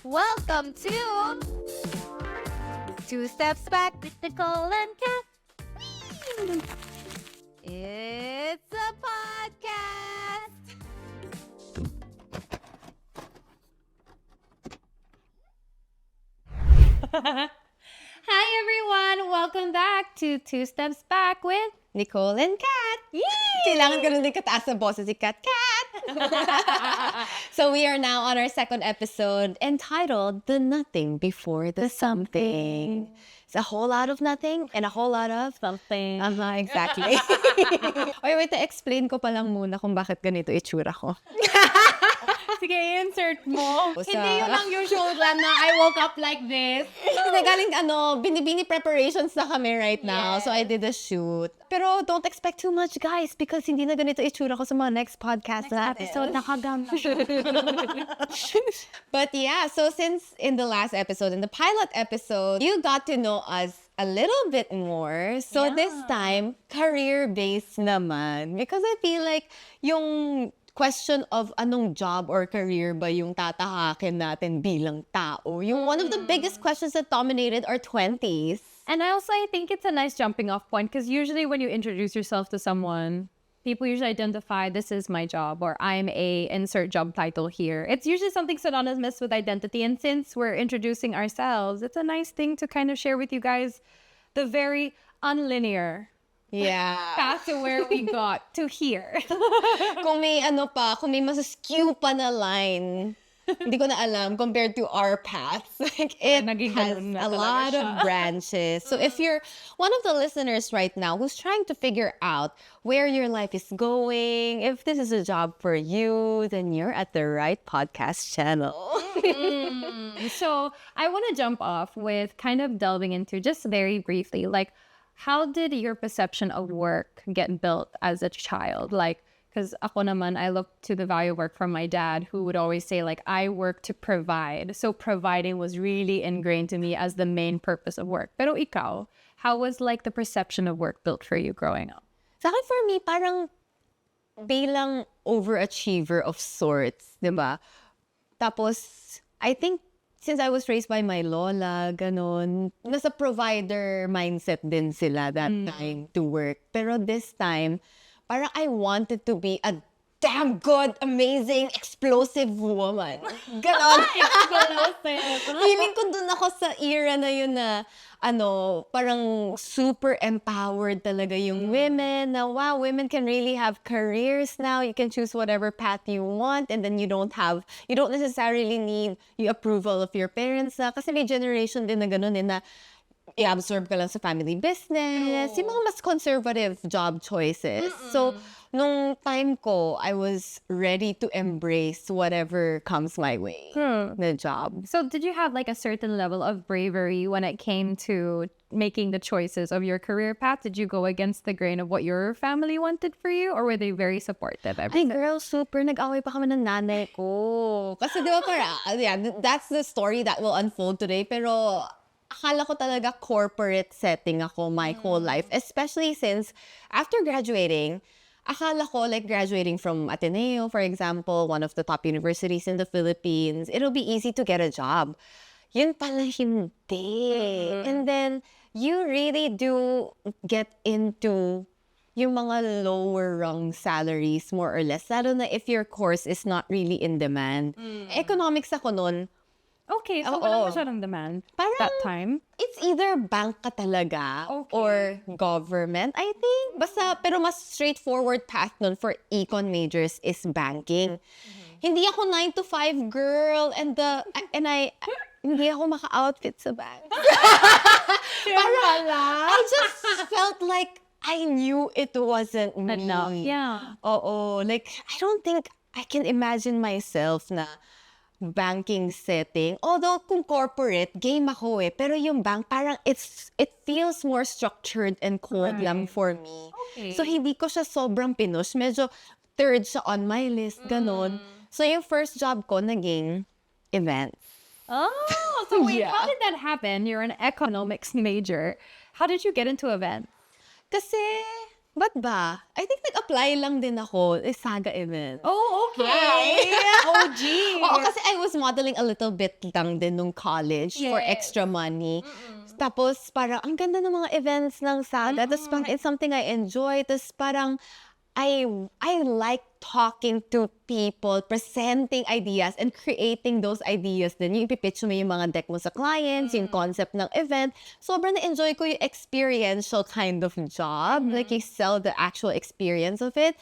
Welcome to Two Steps Back with Nicole and Cat. It's a podcast. Hi everyone! Welcome back to Two Steps Back with Nicole and Cat. Kailangan ko rin kataas na boses si Cat. So we are now on our second episode entitled The Nothing Before the Something. It's a whole lot of nothing and a whole lot of something. Exactly. Wait, explain ko pa lang muna kung bakit ganito itsura ko. Sige, insert mo. Hindi yun ang usual plan na I woke up like this. Hindi, galing binibini preparations na kami right now. So I did a shoot. Pero don't expect too much, guys, because hindi na ganito itsura ko sa mga next podcast episode. Nakaganda. But yeah, so since in the last episode, in the pilot episode, you got to know us a little bit more. So this time, career-based naman. Because I feel like yung question of anong job or career ba yung tatahakin natin bilang tao. Yung one of the biggest questions that dominated our 20s. And I think it's a nice jumping off point because usually when you introduce yourself to someone, people usually identify this is my job or I'm a insert job title here. It's usually something synonymous with identity. And since we're introducing ourselves, it's a nice thing to kind of share with you guys the very unlinear path to where we got to here. Kung may masaskew pa na line, hindi ko na alam compared to our paths. Like it has a lot of branches. So if you're one of the listeners right now who's trying to figure out where your life is going, if this is a job for you, then you're at the right podcast channel. So I want to jump off with kind of delving into just very briefly, like, how did your perception of work get built as a child? Like, because ako naman, I look to the value of work from my dad, who would always say, like, I work to provide. So providing was really ingrained to me as the main purpose of work. Pero ikaw, how was, like, the perception of work built for you growing up? Sa akin, for me, parang bilang overachiever of sorts, di ba? Tapos, I think, since I was raised by my lola, ganon, nasa provider mindset din sila that time to work. Pero this time, parang I wanted to be a damn good, amazing, explosive woman. Ganon. Feeling ko dun ako sa era na yun na, parang super empowered talaga yung women. Na wow, women can really have careers now. You can choose whatever path you want, and then you don't necessarily need the approval of your parents. Kasi may generation din na ganun na i-absorb ka lang sa family business, yung mga mas conservative job choices. So, nung time ko, I was ready to embrace whatever comes my way, the job. So did you have like a certain level of bravery when it came to making the choices of your career path? Did you go against the grain of what your family wanted for you, or were they very supportive? Ay, girl, super. Nag-away pa kami ng nanay ko. Kasi di ba that's the story that will unfold today. Pero akala ko talaga corporate setting ako my whole life. Especially since after graduating, akala ko like graduating from Ateneo, for example, one of the top universities in the Philippines, it'll be easy to get a job. Yun pala hindi. And then, you really do get into yung mga lower rung salaries, more or less. Lalo na if your course is not really in demand. Economics ako nun. Okay, so wala masyadong demand Parang, that time? It's either bank ka talaga or government, I think. Basta, pero mas straightforward path nun for econ majors is banking. Hindi ako 9 to 5 girl and I hindi ako maka-outfit sa bank. Parang, I just felt like I knew it wasn't me. Enough. Yeah. Oo. Like, I don't think I can imagine myself na banking setting. Although, kung corporate, game ako eh. Pero yung bank, parang it feels more structured and cold lang for me. Okay. So, hindi ko siya sobrang pinush. Medyo third siya on my list, ganon. So, yung first job ko, naging events. Oh, so wait, how did that happen? You're an economics major. How did you get into events? Kasi, Ba't ba? I think nag-apply lang din ako. Saga event. Oh, okay. OG. Oo, kasi I was modeling a little bit lang din nung college for Yes. extra money. Tapos parang ang ganda ng mga events ng Saga. Tapos parang it's something I enjoy. Tapos parang I like talking to people, presenting ideas, and creating those ideas din. Yung ipipitch mo yung mga deck mo sa clients, yung concept ng event. Sobrang na-enjoy ko yung experiential kind of job. Like, you sell the actual experience of it.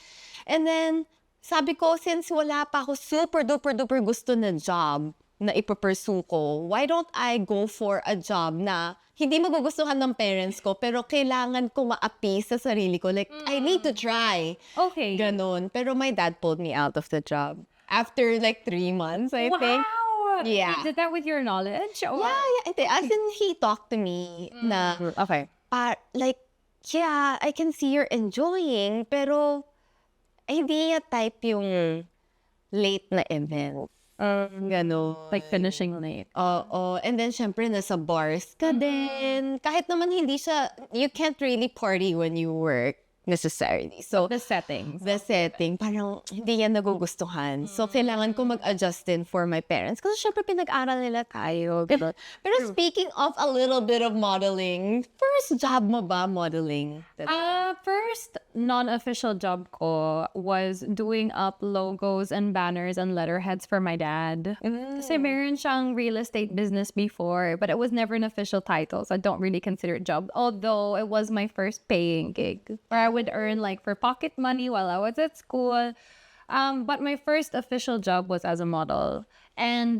And then, sabi ko, since wala pa ako super duper duper gusto na job na ipapursue ko, why don't I go for a job na hindi magugustuhan ng parents ko, pero kailangan ko ma-appease sa sarili ko. Like, I need to try. Okay. Ganon. Pero my dad pulled me out of the job. After like 3 months, I think. Wow. Yeah. He did that with your knowledge? Or? Yeah. As in, he talked to me na, Okay. like, yeah, I can see you're enjoying, pero hindi niya type yung late na event. Ganon. Like finishing late. Oo. And then, syempre, nasa bars ka din. Kahit naman hindi siya, you can't really party when you work necessarily. So, The settings. the setting, parang hindi yan nagugustuhan. So, kailangan ko mag-adjust din for my parents. Kasi syempre, pinag-aral nila tayo. Ganun. Pero speaking of a little bit of modeling, first job mo ba modeling? First non-official job ko was doing up logos and banners and letterheads for my dad. Kasi meron siyang real estate business before, but it was never an official title, so I don't really consider it job. Although it was my first paying gig, where I would earn like for pocket money while I was at school. But my first official job was as a model, and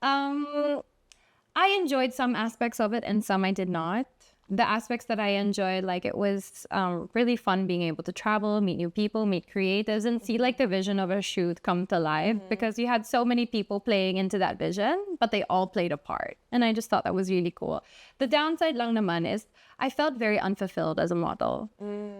I enjoyed some aspects of it and some I did not. The aspects that I enjoyed, like it was really fun being able to travel, meet new people, meet creatives, and see like the vision of a shoot come to life because you had so many people playing into that vision, but they all played a part. And I just thought that was really cool. The downside lang naman is I felt very unfulfilled as a model.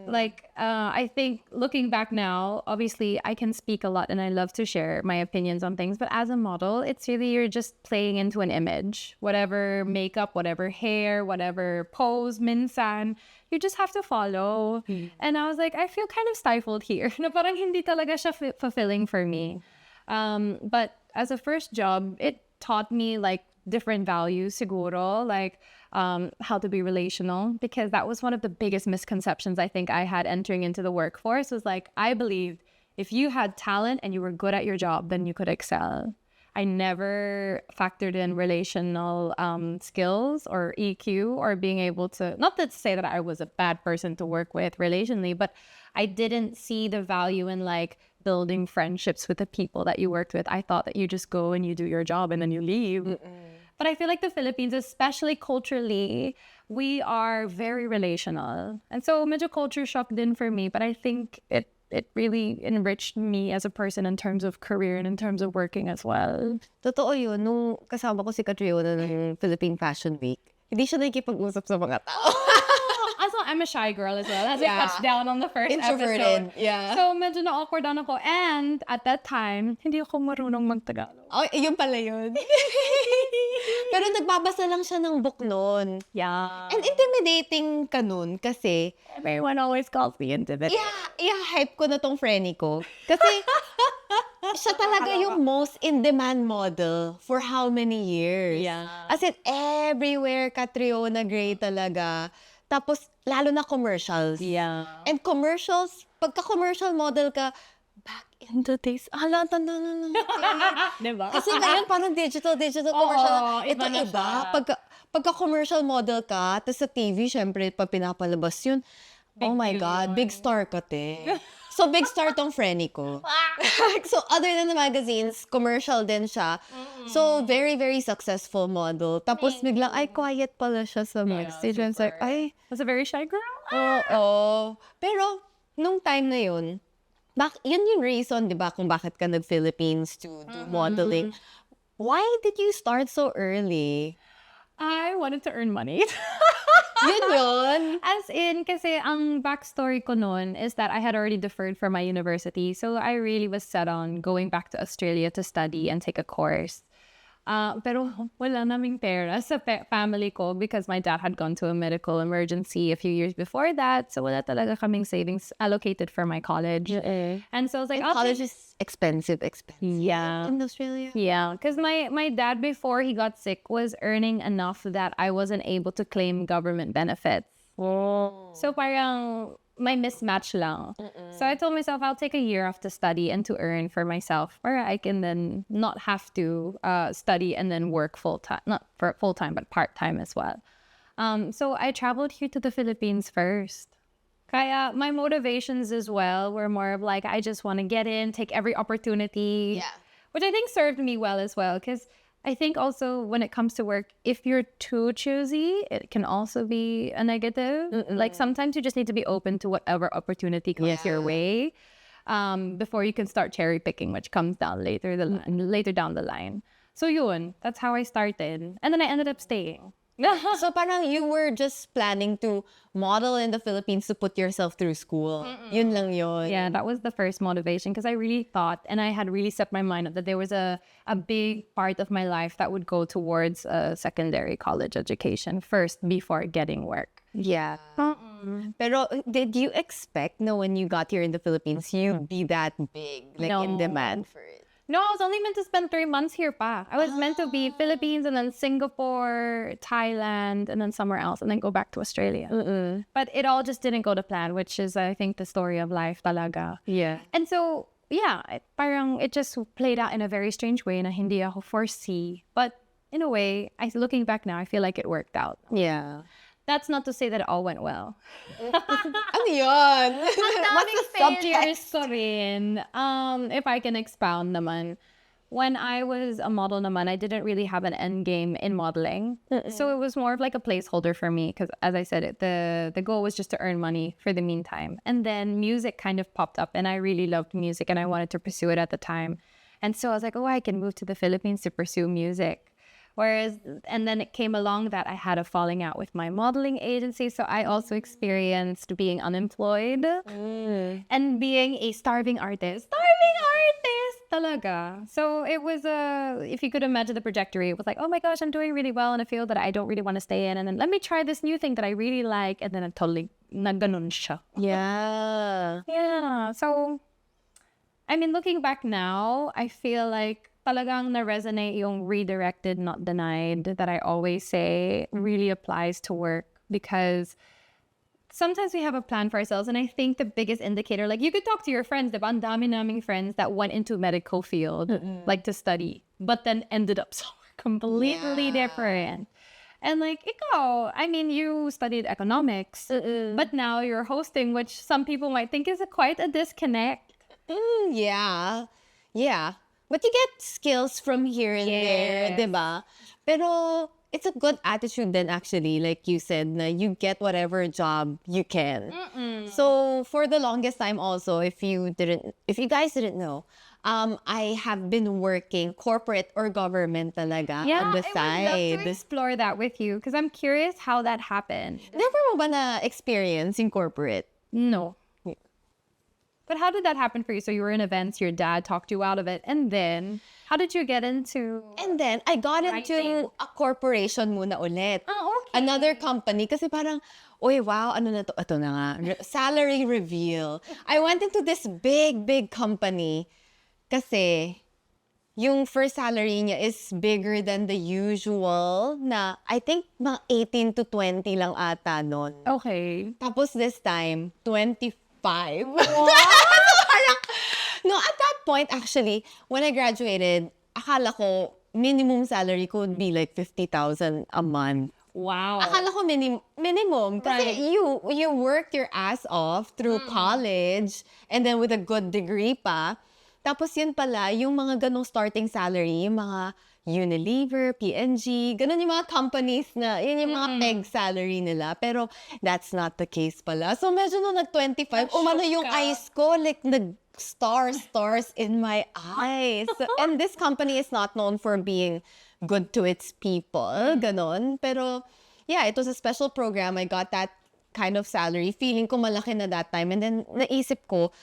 Like, I think looking back now, obviously I can speak a lot and I love to share my opinions on things, but as a model, it's really you're just playing into an image. Whatever makeup, whatever hair, whatever pose, minsan, you just have to follow. And I was like, I feel kind of stifled here. Na parang hindi talaga siya fulfilling for me. But as a first job, it taught me like different values siguro, like how to be relational, because that was one of the biggest misconceptions I think I had entering into the workforce was like, I believed if you had talent and you were good at your job, then you could excel. I never factored in relational skills or EQ or being able to, not to say that I was a bad person to work with relationally, but I didn't see the value in like building friendships with the people that you worked with. I thought that you just go and you do your job and then you leave. But I feel like the Philippines, especially culturally, we are very relational. And so medyo culture shock din for me, but I think it really enriched me as a person in terms of career and in terms of working as well. Totoo yun. Nung kasama ko si Catriona ng Philippine Fashion Week, hindi siya nakikipag-usap sa mga tao. Also, I'm a shy girl as well. As I touched down on the first Introverted, episode. yeah. So medyo na-awkward ako. And at that time, hindi ako marunong mag-Tagalog. Oh, yun pala yun. Pero nagbabasa lang siya ng book nun. Yeah. And intimidating ka nun kasi, Everyone always calls me intimidating. hype ko na tong frenny ko. Kasi, siya talaga yung most in-demand model for how many years? Yeah. As in, everywhere, Catriona Gray talaga. Tapos, lalo na commercials. Yeah. And commercials, pagka-commercial model ka, back in the days, Diba? Kasi ngayon, parang digital commercial. Oo, Ito iba na iba. siya. Pagka-commercial model ka, tapos sa TV, syempre, pag pinapalabas yun, oh my God, big star ka, te. So, big star tong frenny ko. So, other than the magazines, commercial din siya. So, very, very successful model. Tapos, biglang, ay, quiet pala siya sa backstage. I was like, ay, Was a very shy girl. oo. Pero, nung time na yun, yun yung reason, di ba, kung bakit ka nag-Philippines to do modeling. Why did you start so early? I wanted to earn money. Yun. As in, kasi ang backstory ko noon is that I had already deferred from my university. So I really was set on going back to Australia to study and take a course. Pero wala naming pera sa family ko because my dad had gone to a medical emergency a few years before that. So wala talaga kaming savings allocated for my college. And so I was like, And college is expensive Yeah. in Australia. Yeah, because my dad, before he got sick, was earning enough that I wasn't able to claim government benefits. So parang may mismatch lang. So I told myself I'll take a year off to study and to earn for myself, where I can then not have to study and then work full time, not for full time, but part time as well. So I traveled here to the Philippines first. Kaya my motivations as well were more of like, I just want to get in, take every opportunity. Yeah. Which I think served me well as well. Because I think also when it comes to work, if you're too choosy, it can also be a negative. Like sometimes you just need to be open to whatever opportunity comes your way before you can start cherry picking, which comes down later down the line. So yun, that's how I started. And then I ended up staying. So parang you were just planning to model in the Philippines to put yourself through school. Yun lang yun. Yeah, that was the first motivation because I really thought, and I had really set my mind up that there was a big part of my life that would go towards a secondary college education first before getting work. Yeah. Pero did you expect na when you got here in the Philippines, you'd be that big, like in No. demand for it? No, I was only meant to spend 3 months here pa. I was meant to be Philippines and then Singapore, Thailand, and then somewhere else, and then go back to Australia. But it all just didn't go to plan, which is, I think, the story of life talaga. Yeah. And so, yeah, parang it just played out in a very strange way na hindi ako foresee. But in a way, looking back now, I feel like it worked out. Yeah. That's not to say that it all went well. Ano yun? What's the Failures subtext? ko rin. If I can expound naman. When I was a model naman, I didn't really have an end game in modeling. So it was more of like a placeholder for me because, as I said, the goal was just to earn money for the meantime. And then music kind of popped up and I really loved music and I wanted to pursue it at the time. And so I was like, oh, I can move to the Philippines to pursue music. And then it came along that I had a falling out with my modeling agency. So I also experienced being unemployed and being a starving artist. Starving artist talaga. So it was if you could imagine the trajectory, it was like, oh my gosh, I'm doing really well in a field that I don't really want to stay in. And then let me try this new thing that I really like. And then it totally nagganon siya. Yeah. Yeah. So, I mean, looking back now, I feel like talagang na-resonate yung redirected, not denied that I always say really applies to work because sometimes we have a plan for ourselves. And I think the biggest indicator, like you could talk to your friends, diba? Ang dami naming friends that went into medical field, like to study, but then ended up somewhere completely different. And like, ikaw, I mean, you studied economics, but now you're hosting, which some people might think is quite a disconnect. Yeah. Yeah. But you get skills from here and there, diba? Pero it's a good attitude then actually, like you said, na you get whatever job you can. So for the longest time also, if you guys didn't know, I have been working corporate or government talaga on the I would love side. to explore that with you because I'm curious how that happened. Never mo ba na experience in corporate? No. But how did that happen for you? So you were in events, your dad talked you out of it, and then how did you get into? And then, I got into Writing. a corporation muna ulit. Okay. Another company. Kasi parang, oy, wow, ano na to? Ito na nga. Salary reveal. I went into this big, big company. Kasi, yung first salary niya is bigger than the usual na, I think, mga 18 to 20 lang ata nun. Okay. Tapos this time, 25. No, at that point, actually, when I graduated, akala ko, minimum salary ko would be like 50,000 a month. Wow. Akala ko minimum. Kasi Right. you worked your ass off through college and then with a good degree pa. Tapos yun pala, yung mga ganong starting salary, yung mga Unilever, P&G, ganun yung mga companies na, yun yung mga peg salary nila. Pero that's not the case pala. So medyo nung nag-25, umano yung ka. eyes ko, like stars in my eyes. And this company is not known for being good to its people, ganon. Pero yeah, it was a special program. I got that kind of salary. Feeling ko malaki na that time. And then naisip ko,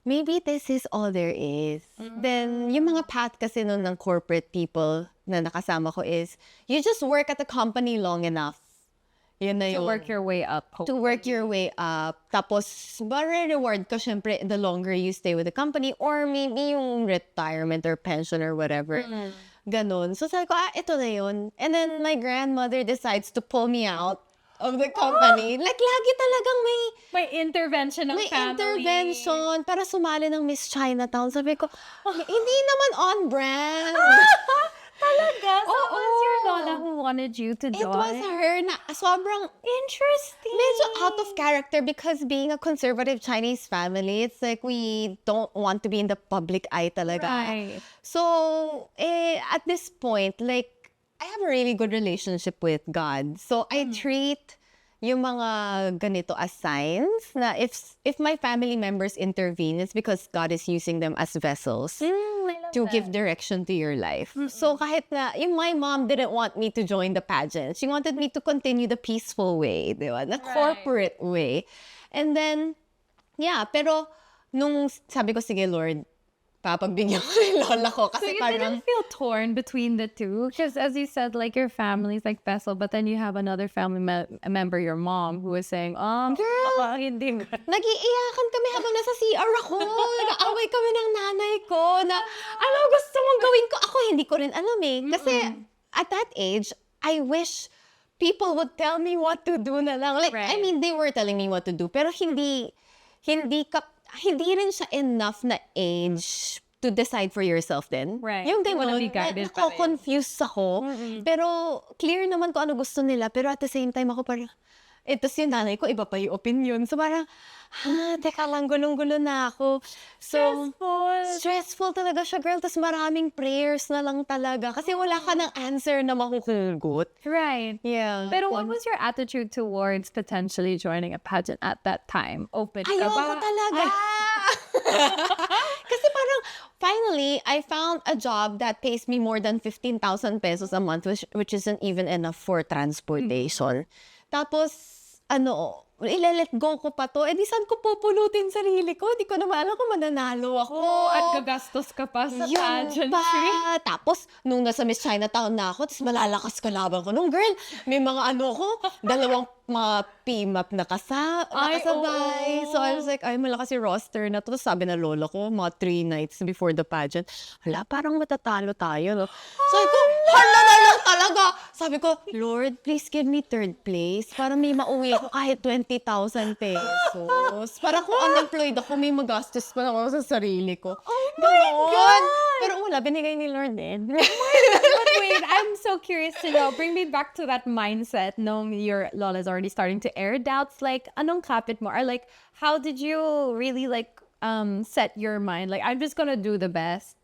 maybe this is all there is. Then, yung mga path kasi nun ng corporate people, na nakasama ko is, you just work at the company long enough. Yun na To yun. work your way up. To work your way up. Tapos, reward ko, syempre, the longer you stay with the company or maybe yung retirement or pension or whatever. Ganon. So, sabi ko, ito na yun. And then, my grandmother decides to pull me out of the company. Like, lagi talagang May intervention ng may family. intervention para sumali ng Miss Chinatown. Sabi ko, hindi naman on brand. Talaga? So, Oo. it was your lola who wanted you to join? It was her na sobrang Interesting. medyo out of character because being a conservative Chinese family, it's like we don't want to be in the public eye talaga. Right. So, at this point, like, I have a really good relationship with God. So, I treat yung mga ganito as signs na if my family members intervene, it's because God is using them as vessels I love to that. give direction to your life. So kahit na, yung my mom didn't want me to join the pageant. She wanted me to continue the peaceful way, di ba? The corporate way. And then, yeah, pero nung sabi ko, sige Lord, papagbigyan ko yung lola ko. So Kasi you parang, didn't feel torn between the two? Because as you said, like your family's like vessel, but then you have another family member, your mom, who was saying, Girl! hindi. nag-iiyakan kami habang nasa CR ako. Nag-away kami ng nanay ko na, ano gusto mong gawin ko? Ako, hindi ko rin alam eh. Kasi at that age, I wish people would tell me what to do na lang. Like, I Right. mean, they were telling me what to do. Pero hindi rin siya enough na age to decide for yourself din. Right. Yung You wanna ganun, be guided pa rin. confused ako. Pero clear naman ko ano gusto nila. Pero at the same time, ako parang, tapos yung nanay ko, iba pa yung opinion. So parang, teka lang, gulong-gulo na ako. So, stressful talaga siya, girl. Tapos maraming prayers na lang talaga. Kasi wala ka ng answer na makukugot. Right. Yeah. Pero what was your attitude towards potentially joining a pageant at that time? Open ka Ayoko ba? talaga. Kasi parang, finally, I found a job that pays me more than 15,000 pesos a month, which isn't even enough for transportation. Tapos, ile-let go ko pa to. Di saan ko pupulutin sarili ko? Di ko naman alam kung mananalo ako. At gagastos ka pa sa Yun pageantry. pa. Tapos, nung nasa Miss Chinatown na ako, tapos malalakas ka laban ko. Nung girl, may mga dalawang mga PMAP na nakasabay. oo. So, I was like, ay, malakas si roster na to. Tapos sabi na lola ko, mga 3 nights before the pageant, hala, parang matatalo tayo, no? Sabi ko, hala na lang talaga. Sabi ko, Lord, please give me 3rd place para may mauwi ako kahit 20,000 pesos. Para kung unemployed ako, may magastos pa lang ako sa sarili ko. Oh my God! Pero wala, binigay ni Lord din. But wait, I'm so curious to know. Bring me back to that mindset knowing your lola's already starting to air doubts. Like, anong kapit mo? Or like, how did you really like set your mind? Like, I'm just gonna do the best.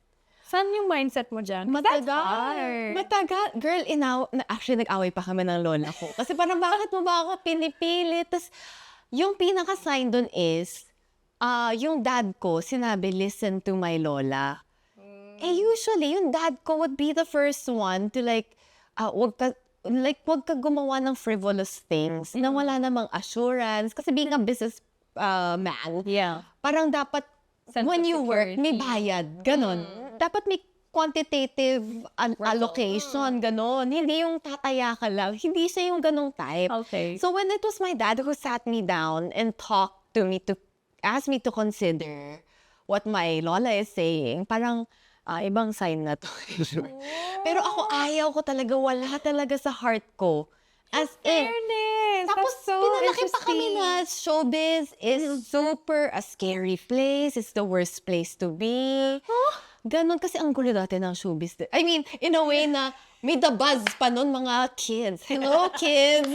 Saan yung mindset mo dyan? 'Cause that's hard. Matagal. Girl, actually, nag-away pa kami ng lola ko. Kasi parang, bakit mo ba ako pinipilit? Tapos, yung pinaka-sign dun is, yung dad ko, sinabi, listen to my lola. Usually, yung dad ko would be the first one to like, wag ka gumawa ng frivolous things na wala namang assurance. Kasi being a business man, Yeah. parang dapat, Sense when of you work, may security. bayad. Ganon. Dapat may quantitative allocation. Ganon. Hindi yung tataya ka lang. Hindi siya yung ganong type. Okay. So when it was my dad who sat me down and talked to me to ask me to consider what my lola is saying, parang ibang sign na to. Pero ako ayaw ko talaga, wala talaga sa heart ko. As in, Fairness. tapos That's so pinalaki pa kami interesting. na showbiz is super a scary place. It's the worst place to be. Ganon kasi ang gulo dati ng showbiz. I mean, in a way na may the buzz pa nun mga kids. Hello, kids!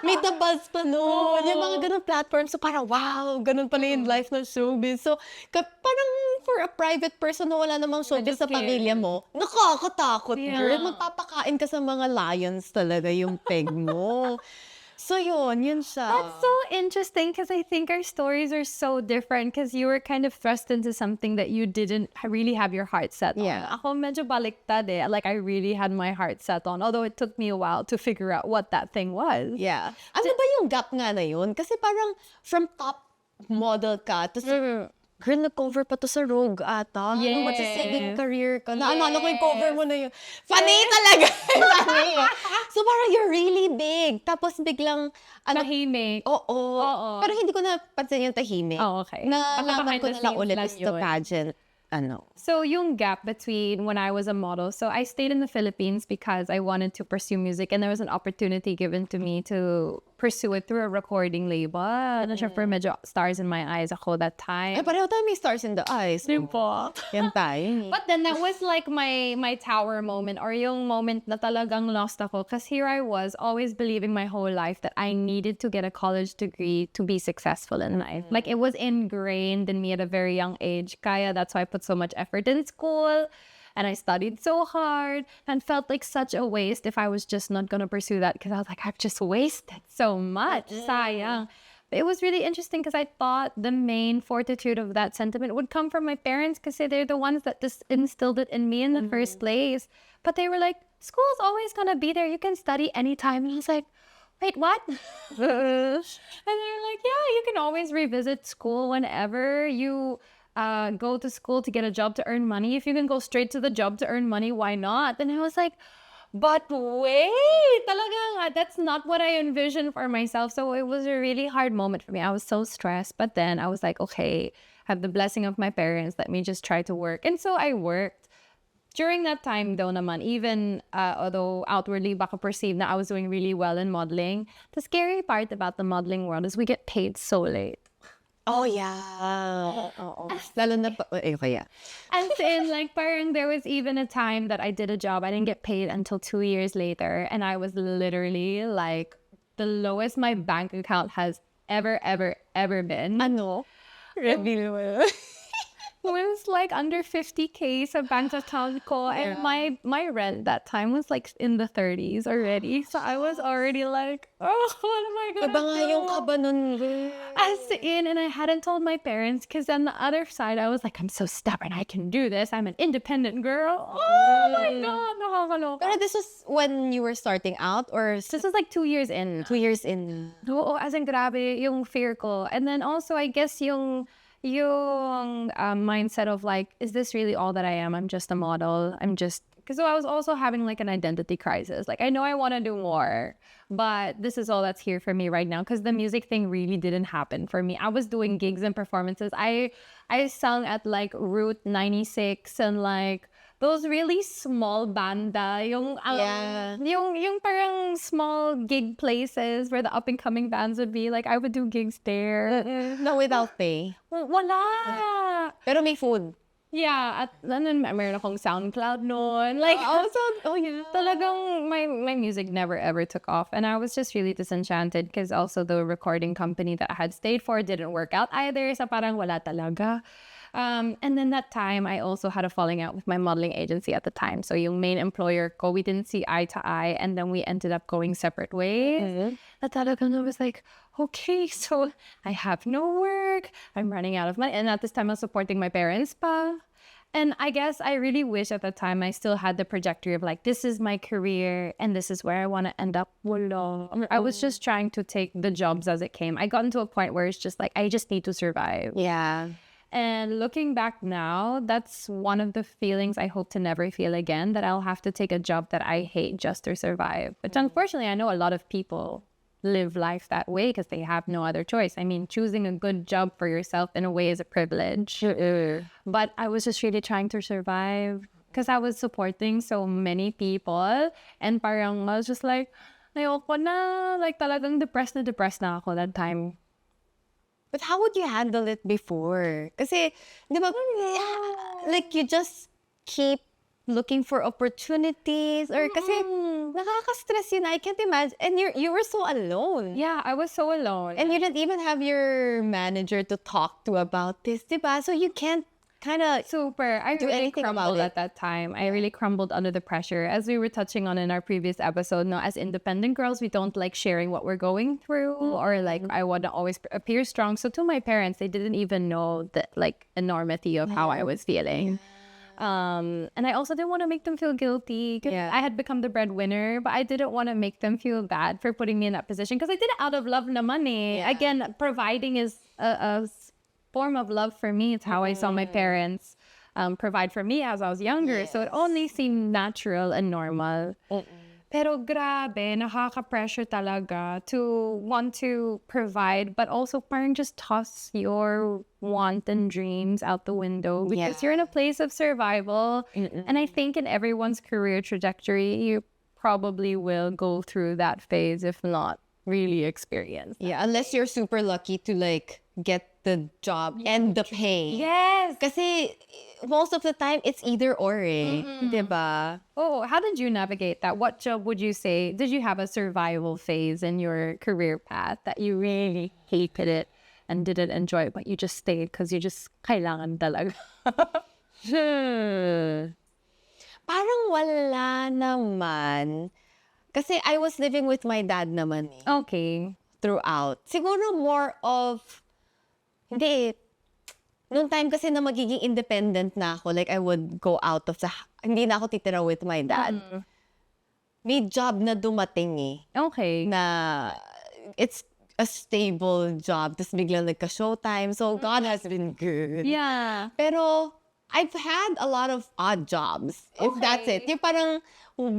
May the buzz pa nun. Yung mga ganun platforms. So parang, wow, ganun pala yung life ng showbiz. So, parang for a private person na wala namang showbiz sa scary. pamilya mo, nakakatakot, Yeah. girl. Magpapakain ka sa mga lions talaga yung peg mo. So yun siya. That's so interesting because I think our stories are so different because you were kind of thrust into something that you didn't really have your heart set on. Yeah. Ako medyo baliktad eh. Like I really had my heart set on, although it took me a while to figure out what that thing was. Yeah. Ano ba yung gap nga na yun? Kasi parang from top model ka to Girl, nag-cover pa to sa Rogue ata. Yes. Magsisinging career ka. Naalala ko yung cover mo na yun. Funny talaga. Funny. So parang you're really big. Tapos biglang, Tahimik. oo. Oo. Pero hindi ko napansin yung tahimik. Oh, okay. Na Baka nalaman behind ko the na lang scenes ulit lang is the yun. pageant. So yung gap between when I was a model, so I stayed in the Philippines because I wanted to pursue music and there was an opportunity given to me to pursue it through a recording label. Ano siya, for medyo stars in my eyes ako that time. Ay, pareho tayo may stars in the eyes. Diba? Yan tayo. But then that was like my tower moment or yung moment na talagang lost ako because here I was always believing my whole life that I needed to get a college degree to be successful in life. Like it was ingrained in me at a very young age. Kaya that's why I put so much effort in school and I studied so hard and felt like such a waste if I was just not going to pursue that because I was like, I've just wasted so much. Sayang. But it was really interesting because I thought the main fortitude of that sentiment would come from my parents because they're the ones that just instilled it in me in the first place. But they were like, school's always going to be there. You can study anytime. And I was like, wait, what? And they're like, yeah, you can always revisit school whenever you go to school to get a job to earn money. If you can go straight to the job to earn money, why not? And I was like, but wait, talaga, that's not what I envisioned for myself. So it was a really hard moment for me. I was so stressed. But then I was like, okay, I have the blessing of my parents. Let me just try to work. And so I worked. During that time, though, naman, even although outwardly baka perceived na I was doing really well in modeling, the scary part about the modeling world is we get paid so late. Oh, yeah. Oo. Lalo na kaya. And in like parang there was even a time that I did a job. I didn't get paid until 2 years later. And I was literally like the lowest my bank account has ever been. Ano? Reveal mo. It was like under 50K sa bank account ko. And my rent that time was like in the 30s already. So I was already like, oh, what am I gonna Iba nga do? yung kaba nun. As in, and I hadn't told my parents because on the other side, I was like, I'm so stubborn. I can do this. I'm an independent girl. Oh my God. Nakakaloka. Pero this was when you were starting out or This was like 2 years in. 2 years in? Oo, as in grabe yung fear ko. And then also, I guess yung mindset of like, is this really all that I am? I'm just a model. Because I was also having like an identity crisis. Like, I know I want to do more, but this is all that's here for me right now. Because the music thing really didn't happen for me. I was doing gigs and performances. I sung at like Route 96 and like those really small banda, yung parang small gig places where the up and coming bands would be. Like I would do gigs there. No, without pay. Wala. Pero may food. Yeah, at meron akong SoundCloud noon. Like yeah. talagang my music never ever took off, and I was just really disenchanted because also the recording company that I had stayed for didn't work out either. So parang wala talaga. And then that time, I also had a falling out with my modeling agency at the time. So yung main employer ko, we didn't see eye to eye, and then we ended up going separate ways. At talagang I was like, okay, so I have no work, I'm running out of money. And at this time, I was supporting my parents pa. And I guess I really wish at that time I still had the trajectory of like, this is my career and this is where I want to end up. Wala. I was just trying to take the jobs as it came. I got into a point where it's just like, I just need to survive. Yeah. And looking back now, that's one of the feelings I hope to never feel again, that I'll have to take a job that I hate just to survive. But unfortunately, I know a lot of people live life that way because they have no other choice. I mean, choosing a good job for yourself in a way is a privilege. But I was just really trying to survive because I was supporting so many people. And parang I was just like, ayoko na. Like talagang depressed na ako that time. But how would you handle it before? Kasi, di ba, like you just keep looking for opportunities or kasi nakaka-stress yun. I can't imagine. And you were so alone. Yeah, I was so alone. And you didn't even have your manager to talk to about this, di ba? So you can't kind of super. I do really anything about crumbled it. at that time. I really crumbled under the pressure. As we were touching on in our previous episode, no, as independent girls, we don't like sharing what we're going through, or like I want to always appear strong. So to my parents, they didn't even know the like enormity of how I was feeling. And I also didn't want to make them feel guilty. 'Cause I had become the breadwinner, but I didn't want to make them feel bad for putting me in that position because I did it out of love naman eh. Again, providing is a form of love for me. It's how I saw my parents provide for me as I was younger. So it only seemed natural and normal. Pero grabe, nakaka-pressure talaga to want to provide, but also parang just toss your want and dreams out the window because you're in a place of survival. And I think in everyone's career trajectory, you probably will go through that phase, if not really experience. Yeah, unless you're super lucky to like get the job and the pay. Yes. Kasi most of the time, it's either or eh. Diba? Oh, how did you navigate that? What job would you say? Did you have a survival phase in your career path that you really hated it and didn't enjoy it, but you just stayed because you just kailangan talaga? Parang wala naman. Kasi I was living with my dad naman eh. Okay. Throughout. Siguro more of, hindi eh. Noong time kasi na magiging independent na ako, like I would go out of the, hindi na ako titira with my dad. May job na dumating eh. Okay. Na it's a stable job. Tapos biglang nagka-showtime. So God has been good. Yeah. Pero I've had a lot of odd jobs. If that's it. Yung parang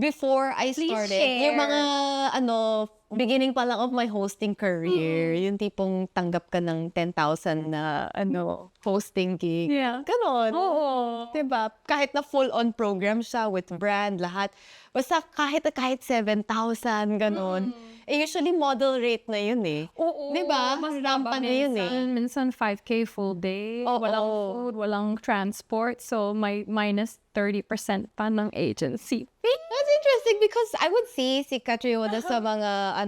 before I started, share. yung mga beginning pa lang of my hosting career, yung tipong tanggap ka ng 10,000 na hosting gig. Yeah. Ganon. Oo. Diba? Kahit na full-on program siya with brand, lahat. Basta kahit 7,000, ganon. Eh, usually model rate na yun eh. Oo. Diba? Mas Rampa na yun eh. Minsan 5K full day. Oo. Walang food, walang transport. So, may minus 30% pa ng agency fee. That's interesting because I would see si Catriona sa mga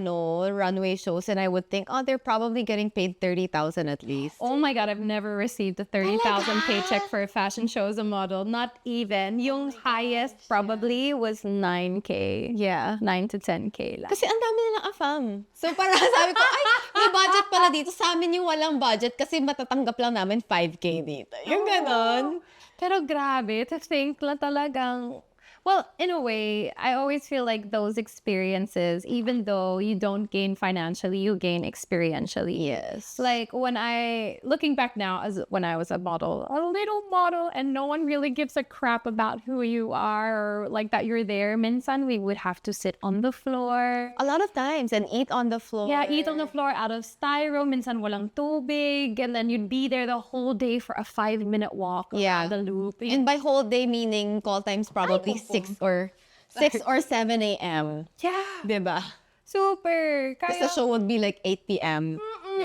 runway shows and I would think, oh, they're probably getting paid 30,000 at least. Oh my God, I've never received a 30,000 paycheck for a fashion show as a model. Not even. Yung highest probably was 9K. Yeah. 9 to 10K lang. Kasi ang dami nilang afam. So parang sabi ko, ay, may budget pala dito. Sa amin yung walang budget kasi matatanggap lang namin 5K dito. Yung ganon. Pero grabe, to think lang talagang, well, in a way, I always feel like those experiences, even though you don't gain financially, you gain experientially. Yes. Like looking back now as when I was a model, a little model, and no one really gives a crap about who you are or like that you're there. Minsan, we would have to sit on the floor. A lot of times and eat on the floor. Yeah, eat on the floor out of styro. Minsan walang tubig. And then you'd be there the whole day for a 5-minute walk Yeah. around the loop. And by whole day meaning call times probably 6 or 7 a.m. Yeah. Diba? Super. Because the show would be like 8 p.m.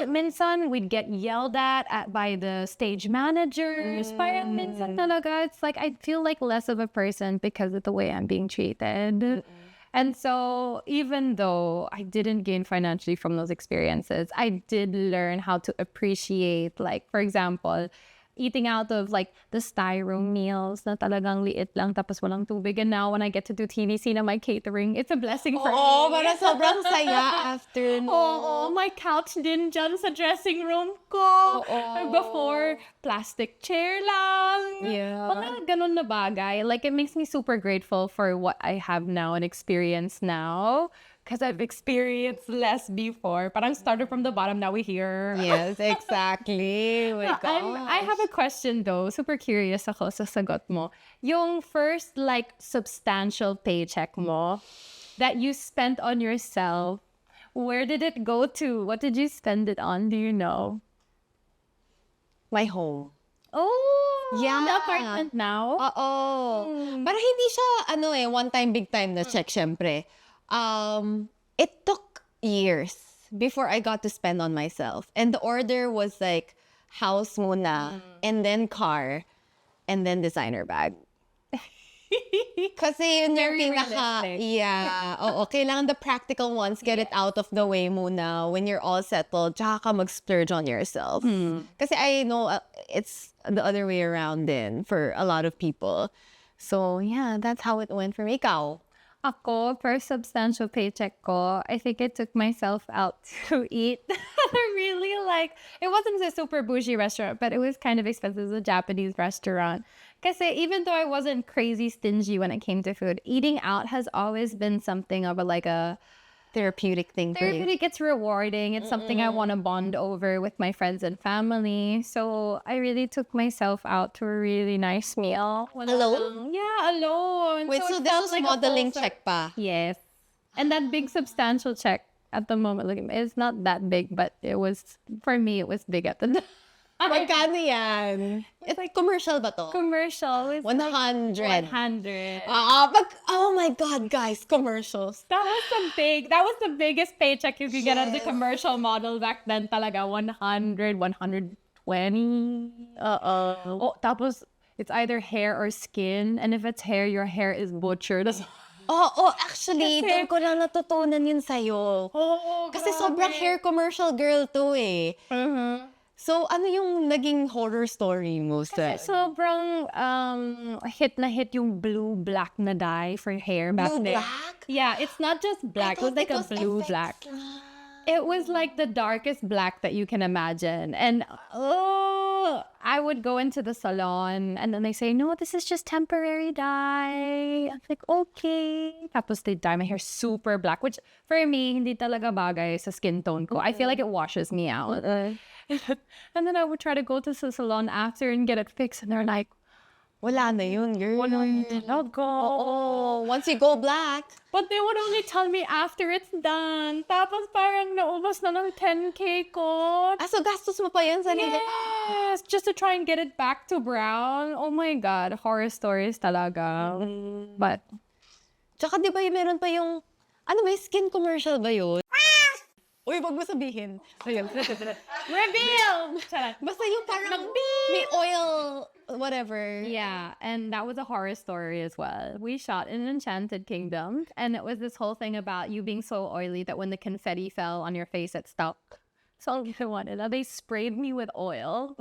Minsan, we'd get yelled at by the stage managers. Parang minsan talaga, it's like, I feel like less of a person because of the way I'm being treated. And so, even though I didn't gain financially from those experiences, I did learn how to appreciate, like, for example, eating out of like the styro meals na talagang liit lang tapos walang tubig. And now when I get to do TVC na my catering, it's a blessing for Oo, me. para sobrang saya after no. Oo, my couch din dyan sa dressing room ko. Oo. Before, plastic chair lang. Yeah. Mga ganun na bagay. Like, it makes me super grateful for what I have now and experience now. Because I've experienced less before. Parang started from the bottom, now we're here. Yes, exactly. Oh my I have a question though. Super curious ako sa sagot mo. Yung first like substantial paycheck mo that you spent on yourself, where did it go to? What did you spend it on? Do you know? My home. Oh, Yeah. the apartment now? Oo. Parang hindi siya, one time, big time na check, syempre. It took years before I got to spend on myself. And the order was like, house muna, and then car, and then designer bag. Kasi yun yung Very pinaka, realistic. yeah, oo, kailangan the practical ones, get it out of the way muna when you're all settled, tsaka ka mag-splurge on yourself. Kasi I know it's the other way around din for a lot of people. So yeah, that's how it went for me. Ikaw? Ako, first substantial paycheck ko, I think I took myself out to eat. Really, like, it wasn't a super bougie restaurant, but it was kind of expensive. It was a Japanese restaurant. Kasi even though I wasn't crazy stingy when it came to food, eating out has always been something of a therapeutic thing for you. Therapeutic, it's rewarding. It's something I want to bond over with my friends and family. So I really took myself out to a really nice meal. Alone? Yeah, alone. Wait, so it this felt was like a modeling full check pa? Yes. And that big substantial check at the moment, like, it's not that big, but it was, for me, it was big at the Magkano yan? It's like commercial ba to? commercial. It's 100. 100. Oh my God, guys, commercials. That was the biggest paycheck you could get as a commercial model back then talaga. 100, 120. Oh, tapos, it's either hair or skin. And if it's hair, your hair is butchered. Actually, Kasi- doon ko lang natutunan yun sa'yo. Oh, Kasi sobrang hair commercial girl to eh. So, ano yung naging horror story mo sa... Sobrang hit na hit yung blue-black na dye for hair back then. Blue-black? Yeah, it's not just black. It was like a blue-black. It was like the darkest black that you can imagine. And I would go into the salon and then they say, no, this is just temporary dye. I'm like, okay. Tapos they dye my hair super black, which for me, hindi talaga bagay sa skin tone ko. I feel like it washes me out. And then I would try to go to the salon after and get it fixed. And they're like, Wala na yun, girl. go. Once you go black. But they would only tell me after it's done. Tapos parang naubos na ng 10K ko. So gastos mo pa yun sa nila? Yes, just to try and get it back to brown. Oh my God, horror stories talaga. But, Tsaka di ba meron pa yung... Ano ba, skin commercial ba yun? Uy, wag mo sabihin. Ayun. reveal! Charot. Basta yung parang may oil, whatever. Yeah, and that was a horror story as well. We shot in Enchanted Kingdom, and it was this whole thing about you being so oily that when the confetti fell on your face, it stuck. So I wanted. They sprayed me with oil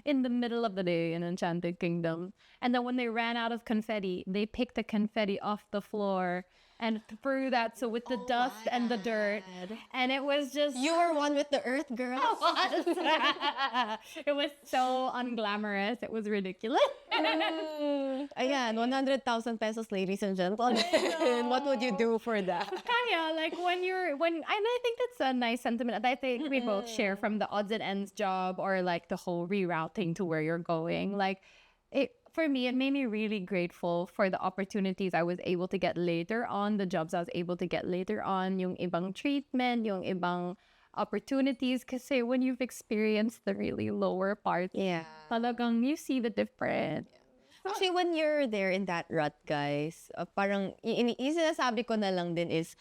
in the middle of the day in Enchanted Kingdom. And then when they ran out of confetti, they picked the confetti off the floor and threw that with the dust and the dirt. And it was just... You were one with the earth, girl. It was so unglamorous. It was ridiculous. Ayan, 100,000 pesos, ladies and gentlemen. What would you do for that? Kaya, like, and I think that's a nice sentiment that I think we both share from the odds and ends job or like the whole rerouting to where you're going. Like, for me, it made me really grateful for the opportunities I was able to get later on, the jobs I was able to get later on, yung ibang treatment, yung ibang opportunities. Kasi when you've experienced the really lower parts, talagang you see the difference. Actually, when you're there in that rut, guys, parang yung sinasabi ko na lang din is,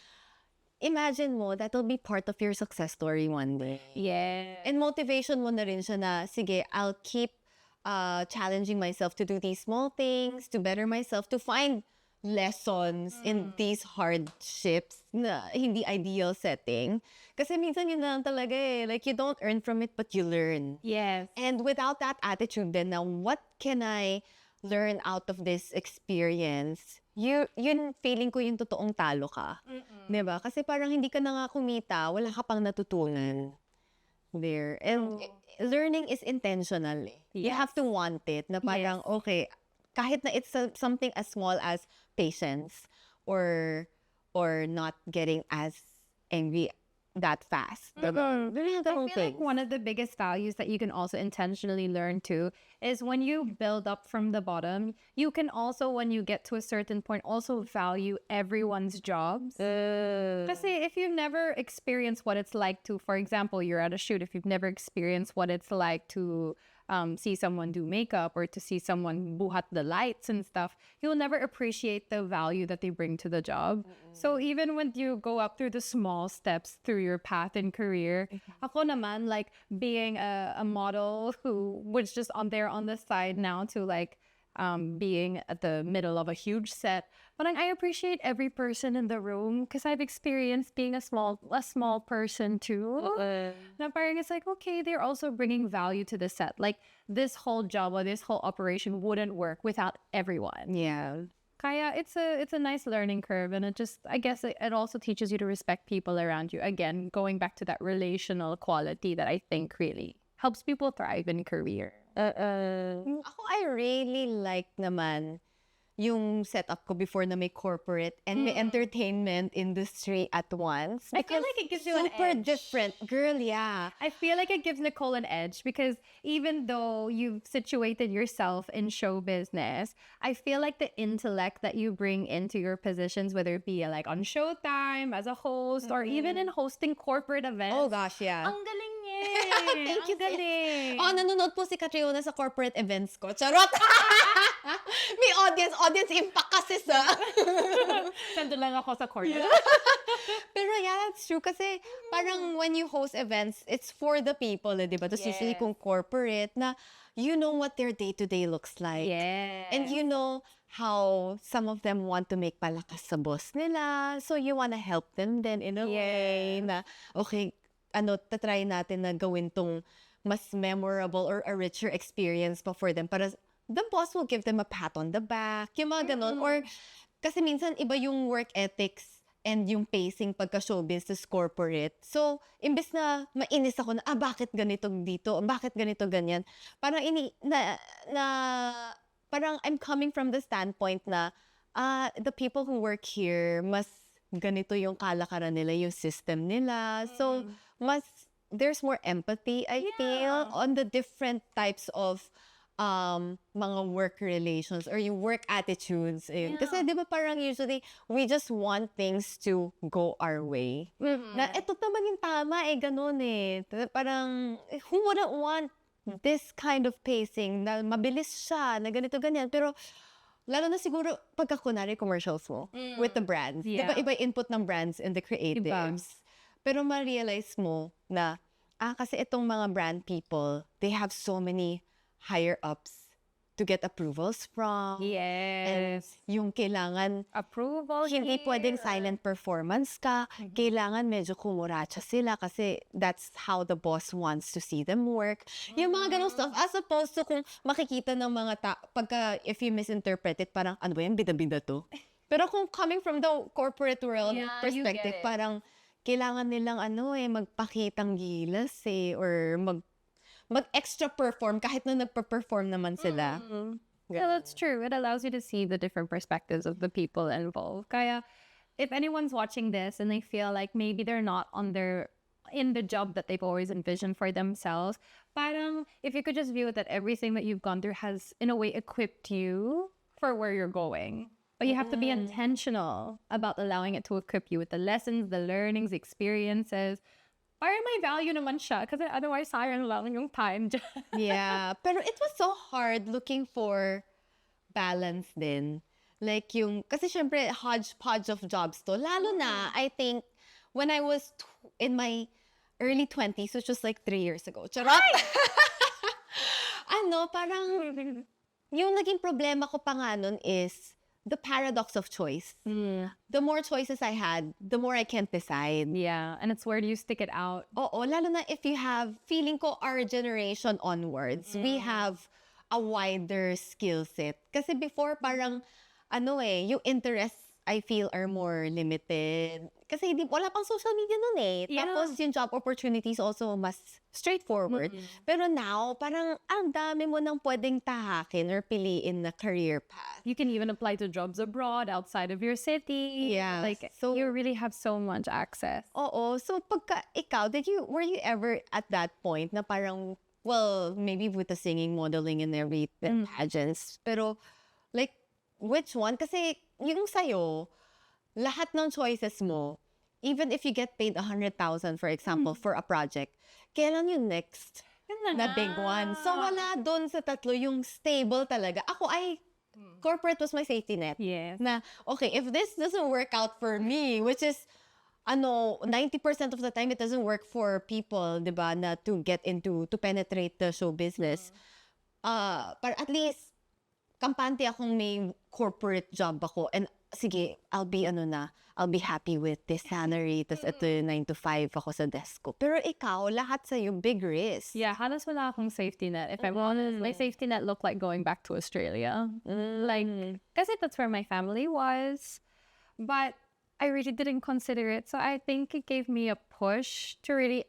imagine mo, that'll be part of your success story one day. Yeah. And motivation mo na rin siya na, sige, I'll keep challenging myself to do these small things, to better myself, to find lessons in these hardships na hindi ideal setting. Kasi minsan yun lang talaga eh. Like, you don't earn from it, but you learn. Yes. And without that attitude then, now what can I learn out of this experience? Yun feeling ko yung totoong talo ka. Diba? Kasi parang hindi ka na nga kumita, wala ka pang natutunan. There. And learning is intentional. You have to want it. Na parang, okay, kahit na it's something as small as patience or not getting as angry that fast. I feel like one of the biggest values that you can also intentionally learn too is when you build up from the bottom, you can also, when you get to a certain point, also value everyone's jobs. Kasi if you've never experienced what it's like to, for example, you're at a shoot, if you've never experienced what it's like to see someone do makeup or to see someone buhat the lights and stuff, you'll never appreciate the value that they bring to the job. So even when you go up through the small steps through your path and career, ako naman, like being a model who was just on the side now to like being at the middle of a huge set. But I appreciate every person in the room because I've experienced being a small person too. Na parang it's like, okay, they're also bringing value to the set. Like this whole job or this whole operation wouldn't work without everyone. Yeah. Kaya it's a nice learning curve, and I guess it also teaches you to respect people around you. Again, going back to that relational quality that I think really helps people thrive in career. Ako, I really like naman yung setup ko before na may corporate and may entertainment industry at once. I feel Because like it gives you an super edge. different. Girl, yeah. I feel like it gives Nicole an edge because even though you've situated yourself in show business, I feel like the intellect that you bring into your positions, whether it be like on Showtime as a host or even in hosting corporate events. Oh gosh, yeah. Ang galing niya. Thank you, Ang galing. Oh, nanonood po si Catriona sa corporate events ko. Charot! May audience impact kasi sa... Nandun lang ako sa corner. Pero yeah, that's true. Kasi parang when you host events, it's for the people, eh, di ba? Tapos usually Yes. kung corporate na, you know what their day-to-day looks like. Yes. And you know how some of them want to make palakas sa boss nila. So you wanna help them then in a way na, okay, tatry natin na gawin tong mas memorable or a richer experience pa for them. Para the boss will give them a pat on the back. Yung mga ganon. Or, kasi minsan iba yung work ethics and yung pacing pagka showbiz to corporate. So, imbes na mainis ako na, bakit ganito dito? Bakit ganito ganyan? Parang parang I'm coming from the standpoint na, the people who work here, mas ganito yung kalakaran nila, yung system nila. So, there's more empathy, I feel, on the different types of mga work relations or yung work attitudes. Kasi di ba parang usually, we just want things to go our way. Na eto naman yung tama, ganun eh. Parang, who wouldn't want this kind of pacing na mabilis siya, na ganito, ganyan. Pero, lalo na siguro pagka kunwari commercials mo with the brands. Yeah. Di ba iba input ng brands and the creatives. Pero ma-realize mo na, kasi itong mga brand people, they have so many higher ups to get approvals from. And Yes. yung kailangan, Approval hindi here. pwedeng silent performance ka. Kailangan medyo kumuracha sila kasi that's how the boss wants to see them work. Yung mga ganong stuff. As opposed to kung makikita ng mga pagka if you misinterpret it, parang ano ba yan, bida-bida to? Pero kung coming from the corporate world Yeah, you perspective, get it. parang kailangan nilang magpakitang gilas or mag-extra perform kahit na nagpa-perform naman sila. Yeah, that's true. It allows you to see the different perspectives of the people involved. Kaya, if anyone's watching this and they feel like maybe they're not in the job that they've always envisioned for themselves, parang if you could just view it that everything that you've gone through has, in a way, equipped you for where you're going. But you have to be intentional about allowing it to equip you with the lessons, the learnings, the experiences. Para may value naman siya. Kasi otherwise, sayang lang yung time dyan. Yeah. Pero it was so hard looking for balance din. Like kasi syempre, hodgepodge of jobs to. Lalo na, I think, when I was in my early 20s, which was like 3 years ago. Charot! Parang, yung naging problema ko pa nga nun is, the paradox of choice. The more choices I had, the more I can't decide. Yeah, and it's where do you stick it out? Oo, lalo na if you have, feeling ko our generation onwards, we have a wider skill set. Kasi before parang, yung interests I feel are more limited. Kasi wala pang social media nun eh. Yeah. Tapos yung job opportunities also mas straightforward. Pero now, parang ang dami mo nang pwedeng tahakin or piliin na career path. You can even apply to jobs abroad, outside of your city. Yeah, Like, so- you really have so much access. Oo. So, pagka ikaw, were you ever at that point na parang, well, maybe with the singing, modeling, and every pageants, pero, like, which one? Kasi, yung sa'yo, lahat ng choices mo, even if you get paid 100,000, for example, for a project, kailan yung next Yun na big one? So, wala doon sa tatlo yung stable talaga. Ako corporate was my safety net. Yes. Na, okay, if this doesn't work out for me, which is, 90% of the time it doesn't work for people, di ba, na to penetrate the show business. But at least, kampante akong may corporate job ako. And sige, I'll be happy with this salary. Tas ito yung 9 to 5 ako sa desk ko. Pero ikaw, lahat sa'yo, big risk. Yeah, halos wala akong safety net. If I'm honest, my safety net looked like going back to Australia. Like, kasi that's where my family was. But I really didn't consider it. So I think it gave me a push to really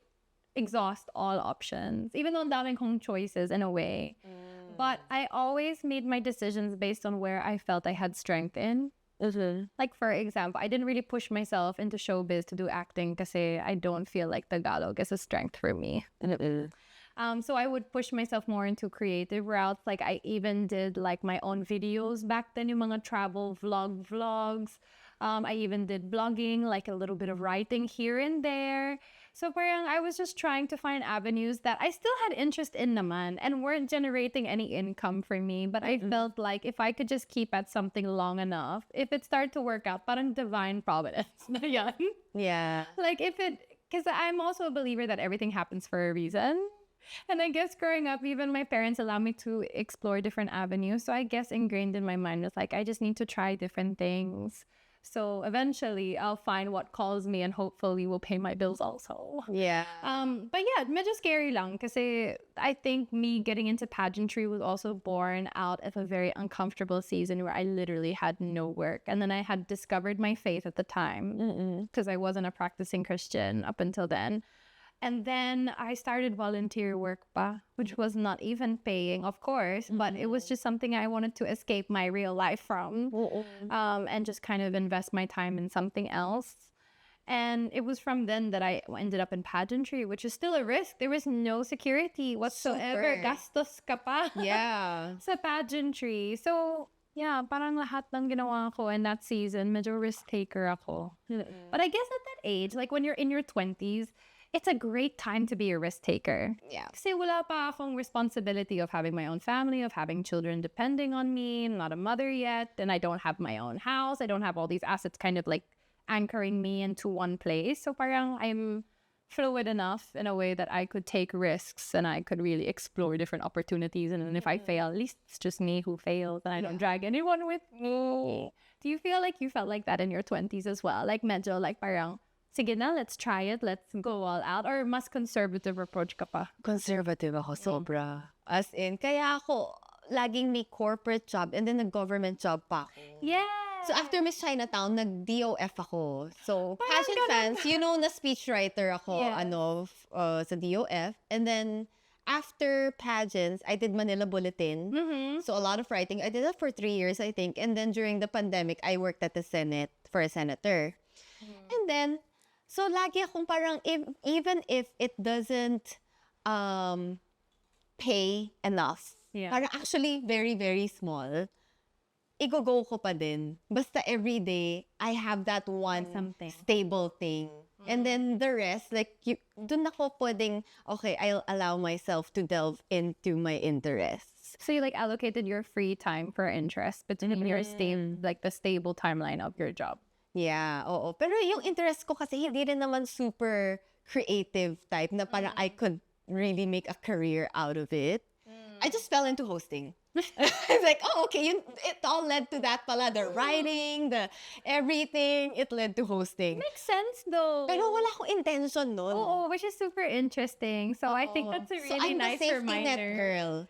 exhaust all options, even though ang daming kong choices in a way. But I always made my decisions based on where I felt I had strength in. Like, for example, I didn't really push myself into showbiz to do acting because I don't feel like Tagalog is a strength for me. So I would push myself more into creative routes. Like, I even did like my own videos back then, yung mga travel vlogs. I even did blogging, like a little bit of writing here and there. So parang I was just trying to find avenues that I still had interest in naman and weren't generating any income for me. But I felt like if I could just keep at something long enough, if it started to work out, parang divine providence na yan. Yeah. Like because I'm also a believer that everything happens for a reason. And I guess growing up, even my parents allowed me to explore different avenues. So I guess ingrained in my mind was like, I just need to try different things. So eventually I'll find what calls me and hopefully will pay my bills also. Yeah. But yeah, medyo scary lang kasi I think me getting into pageantry was also born out of a very uncomfortable season where I literally had no work. And then I had discovered my faith at the time because I wasn't a practicing Christian up until then. And then I started volunteer work pa, which was not even paying, of course, but it was just something I wanted to escape my real life from, and just kind of invest my time in something else. And it was from then that I ended up in pageantry, which is still a risk. There was no security whatsoever. Super. Gastos ka pa Yeah. sa pageantry. So, yeah, parang lahat ng ginawa ko in that season, medyo risk taker ako. But I guess at that age, like when you're in your 20s, it's a great time to be a risk taker. Yeah. Kasi wala pa akong responsibility of having my own family, of having children depending on me. I'm not a mother yet, and I don't have my own house. I don't have all these assets kind of like anchoring me into one place. So parang I'm fluid enough in a way that I could take risks and I could really explore different opportunities. And then if I fail, at least it's just me who fails and I don't drag anyone with me. Do you feel like you felt like that in your 20s as well? Like medyo like parang, sige na, let's try it, let's go all out? Or mas conservative approach ka pa? Conservative ako, sobra. As in, kaya ako, laging may corporate job and then nag-government job pa ako. Yeah. So after Miss Chinatown, nag-DOF ako. So pageant fans, you know na speechwriter ako, Yeah. sa DOF. And then, after pageants, I did Manila Bulletin. So a lot of writing. I did that for 3 years, I think. And then during the pandemic, I worked at the Senate for a senator. And then, so lagi akong parang, even if it doesn't pay enough, parang actually very, very small, i-go ko pa din. Basta every day, I have that one Something. stable thing. And then the rest, like, dun ako pwedeng, okay, I'll allow myself to delve into my interests. So you like allocated your free time for interest between your like the stable timeline of your job. Yeah, oo. Pero yung interest ko kasi hindi rin naman super creative type na parang I could really make a career out of it. I just fell into hosting. It's like, oh, okay, it all led to that pala. The writing, the everything, it led to hosting. Makes sense though. Pero wala akong intention nun. Oh, which is super interesting. So I think that's a So really I'm nice the safety reminder. net girl.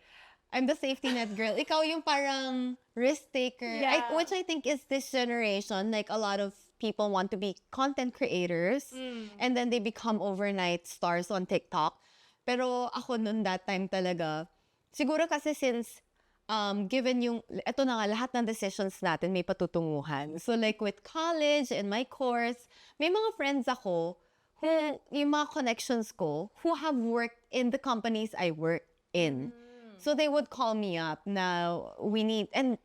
I'm the safety net girl. Ikaw yung parang risk taker. Yeah. Which I think is this generation. Like a lot of people want to be content creators. And then they become overnight stars on TikTok. Pero ako nun that time talaga. Siguro kasi since given yung, eto na nga, lahat ng decisions natin may patutunguhan. So like with college and my course, may mga friends ako who, yung mga connections ko, who have worked in the companies I work in. So they would call me up. Now, we need, and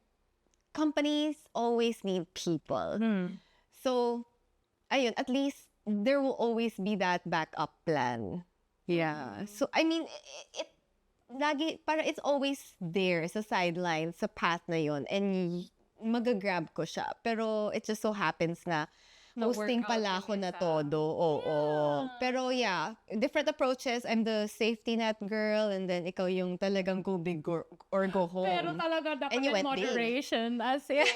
companies always need people. So, ayun, at least there will always be that backup plan. Yeah. So, I mean, it's always there sa sideline, sa path na yun. And magagrab ko siya. Pero it just so happens na hosting pala ako na todo. Oo. Pero yeah, different approaches. I'm the safety net girl and then ikaw yung talagang go big or go home. Pero talaga dapat And you in went big. moderation. As in,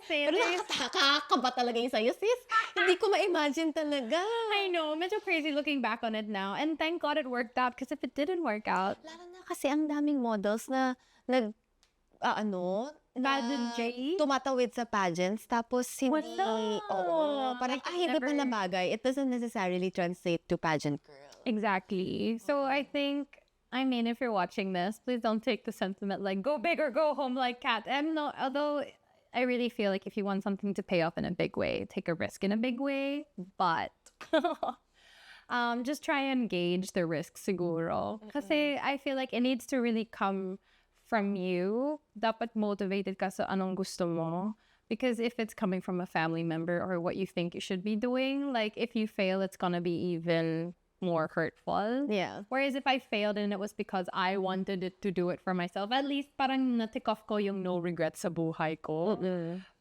Pero nakakaba talaga yung sa'yo, sis. Hindi ko ma-imagine talaga. I know, medyo crazy looking back on it now. And thank God it worked out because if it didn't work out, Lalo na kasi ang daming models na pageantry? tumatawid sa pageants tapos hindi, Wala. oo, parang, hindi pa na bagay. It doesn't necessarily translate to pageant girl. Exactly. So I think, I mean, if you're watching this, please don't take the sentiment like go big or go home like Cat. And no, although I really feel like if you want something to pay off in a big way, take a risk in a big way. But just try and gauge the risk siguro. Kasi I feel like it needs to really come from you. Dapat motivated ka sa anong gusto mo. Because if it's coming from a family member or what you think you should be doing, like if you fail, it's gonna be even more hurtful. Yeah. Whereas if I failed and it was because I wanted it to do it for myself, at least parang na-tick off ko yung no regrets sa buhay ko.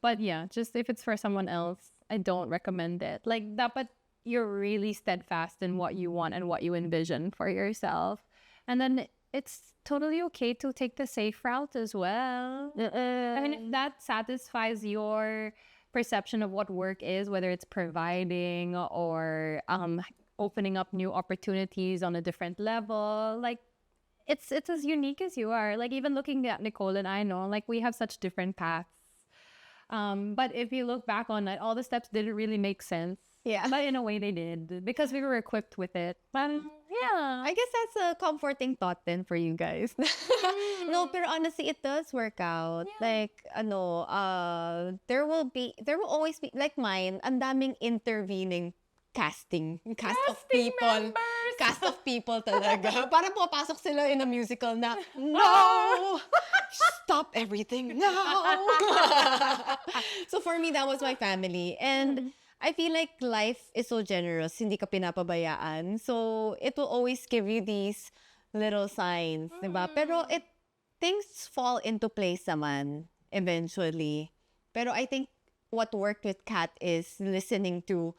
But yeah, just if it's for someone else, I don't recommend it. Like dapat you're really steadfast in what you want and what you envision for yourself. And then it's totally okay to take the safe route as well. I mean, if that satisfies your perception of what work is, whether it's providing or opening up new opportunities on a different level, like it's as unique as you are. Like even looking at Nicole and I know, like we have such different paths. But if you look back on it, all the steps didn't really make sense. Yeah. But in a way they did because we were equipped with it. But yeah. I guess that's a comforting thought then for you guys. No, but honestly, it does work out. Like, there will always be, like mine, ang daming intervening cast of people. members! Cast of people talaga. Parang pumapasok sila in a musical na, no! Stop everything now! So for me, that was my family. And I feel like life is so generous, hindi ka pinapabayaan. So it will always give you these little signs, diba? Pero things fall into place naman eventually. Pero I think what worked with Kat is listening to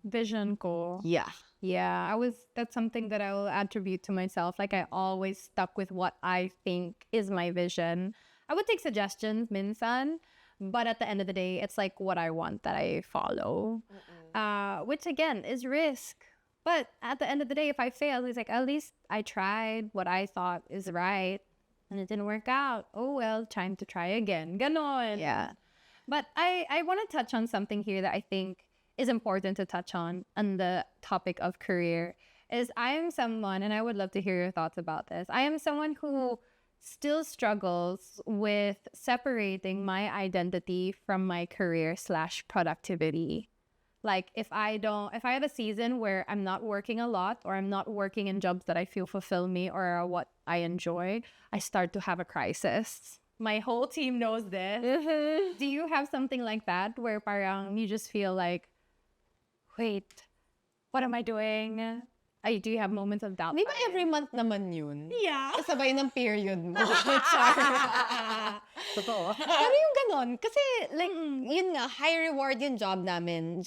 Vision ko. yeah. Yeah, that's something that I will attribute to myself. Like I always stuck with what I think is my vision. I would take suggestions, minsan, but at the end of the day, it's like what I want that I follow. Which again is risk. But at the end of the day, if I fail, it's like at least I tried what I thought is right and it didn't work out. Oh well, time to try again. Ganon. Yeah. But I want to touch on something here that I think is important to touch on the topic of career is I am someone, and I would love to hear your thoughts about this. I am someone who still struggles with separating my identity from my career/productivity. Like if I have a season where I'm not working a lot or I'm not working in jobs that I feel fulfill me or are what I enjoy, I start to have a crisis. My whole team knows this. Do you have something like that where parang you just feel like, wait, what am I doing? Do you have moments of doubt? Di ba every month naman yun? Yeah. Kasabay ng period mo. Totoo. Pero yung ganon, kasi like, yun nga, high reward yung jobs namin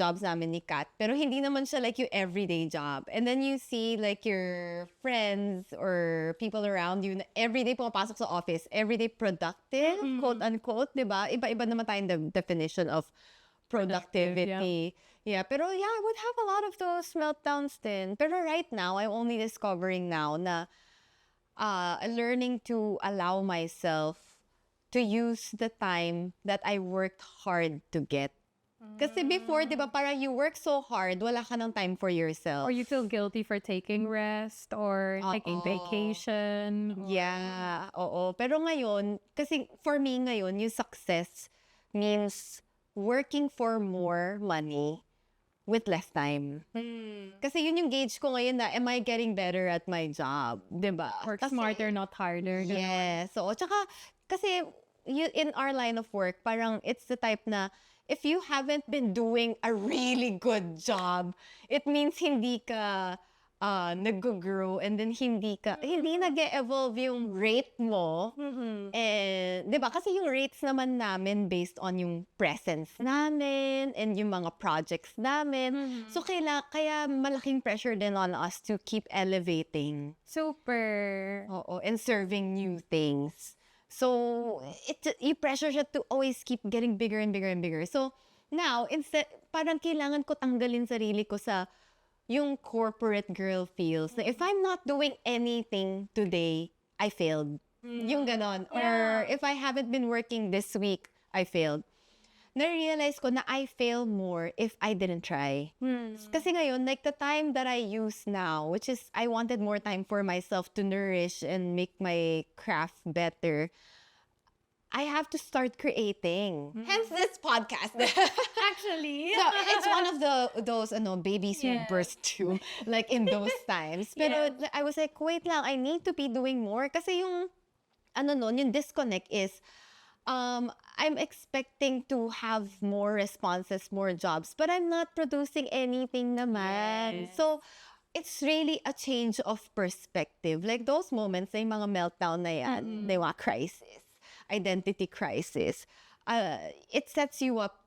ni Kat. Pero hindi naman siya like yung everyday job. And then you see like your friends or people around you na everyday pumapasok sa office, everyday productive, quote unquote, di ba? Iba-iba naman tayong definition of productivity. Yeah, pero yeah, I would have a lot of those meltdowns din. Pero right now, I'm only discovering now na learning to allow myself to use the time that I worked hard to get. Kasi before, di ba, parang you work so hard, wala ka ng time for yourself. Or you feel guilty for taking rest or taking vacation. Yeah, oo. Pero ngayon, kasi for me ngayon, yung success means working for more money with less time. Kasi yun yung gauge ko ngayon na, am I getting better at my job? Diba? Work smarter, not harder. Yes. So, tsaka, kasi in our line of work, parang it's the type na, if you haven't been doing a really good job, it means hindi ka nag-grow and then hindi nag-evolve yung rate mo. And, di ba? Kasi yung rates naman namin based on yung presence namin and yung mga projects namin. So, kaya malaking pressure din on us to keep elevating. Super. Oo, and serving new things. So, you pressure siya to always keep getting bigger and bigger and bigger. So, now, instead, parang kailangan ko tanggalin sarili ko sa yung corporate girl feels na if I'm not doing anything today, I failed. Yung ganon. Or if I haven't been working this week, I failed. na-realize ko na I fail more if I didn't try. Kasi ngayon, like the time that I use now, which is I wanted more time for myself to nourish and make my craft better, I have to start creating. Hence this podcast. Actually. So it's one of those babies who Yes. burst to like in those times. Pero I was like, wait lang, I need to be doing more kasi yung yung disconnect is I'm expecting to have more responses, more jobs, but I'm not producing anything naman. Yes. So it's really a change of perspective. Like those moments, yung mga meltdown na yan, yung mga crisis, identity crisis, it sets you up.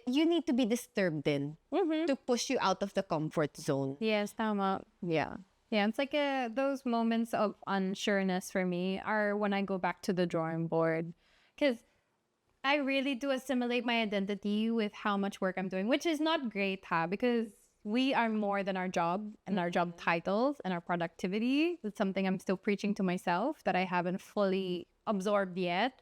You need to be disturbed then to push you out of the comfort zone. Yes, tama. Yeah. Yeah, it's like those moments of unsureness for me are when I go back to the drawing board. Because I really do assimilate my identity with how much work I'm doing, which is not great, because we are more than our job and our job titles and our productivity. It's something I'm still preaching to myself that I haven't fully absorbed yet.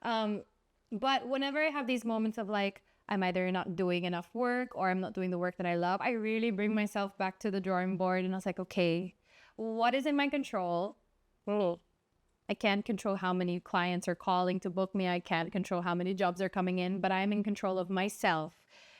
But whenever I have these moments of like, I'm either not doing enough work or I'm not doing the work that I love, I really bring myself back to the drawing board and I was like, okay, what is in my control? I can't control how many clients are calling to book me. I can't control how many jobs are coming in, but I'm in control of myself.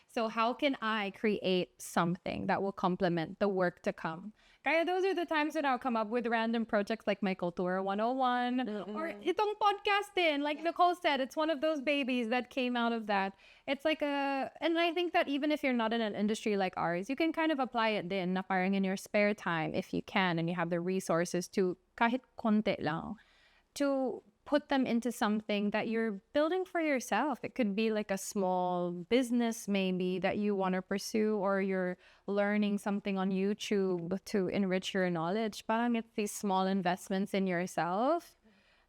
So how can I create something that will complement the work to come? Kaya those are the times when I'll come up with random projects like my Cultura 101 or itong podcast din. Like Nicole said, it's one of those babies that came out of that. It's like and I think that even if you're not in an industry like ours, you can kind of apply it din na parang in your spare time if you can and you have the resources to kahit konti lang, to put them into something that you're building for yourself. It could be like a small business maybe that you want to pursue, or you're learning something on YouTube to enrich your knowledge. Parang it's these small investments in yourself.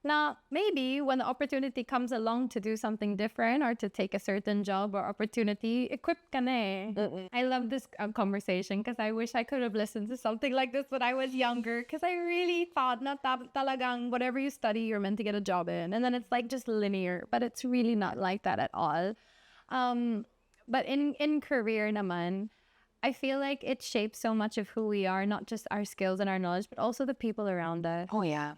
Now, maybe when the opportunity comes along to do something different or to take a certain job or opportunity, equipped ka na eh. I love this conversation because I wish I could have listened to something like this when I was younger, because I really thought na talagang whatever you study, you're meant to get a job in. And then it's like just linear, but it's really not like that at all. But in career naman, I feel like it shapes so much of who we are, not just our skills and our knowledge, but also the people around us. Oh yeah.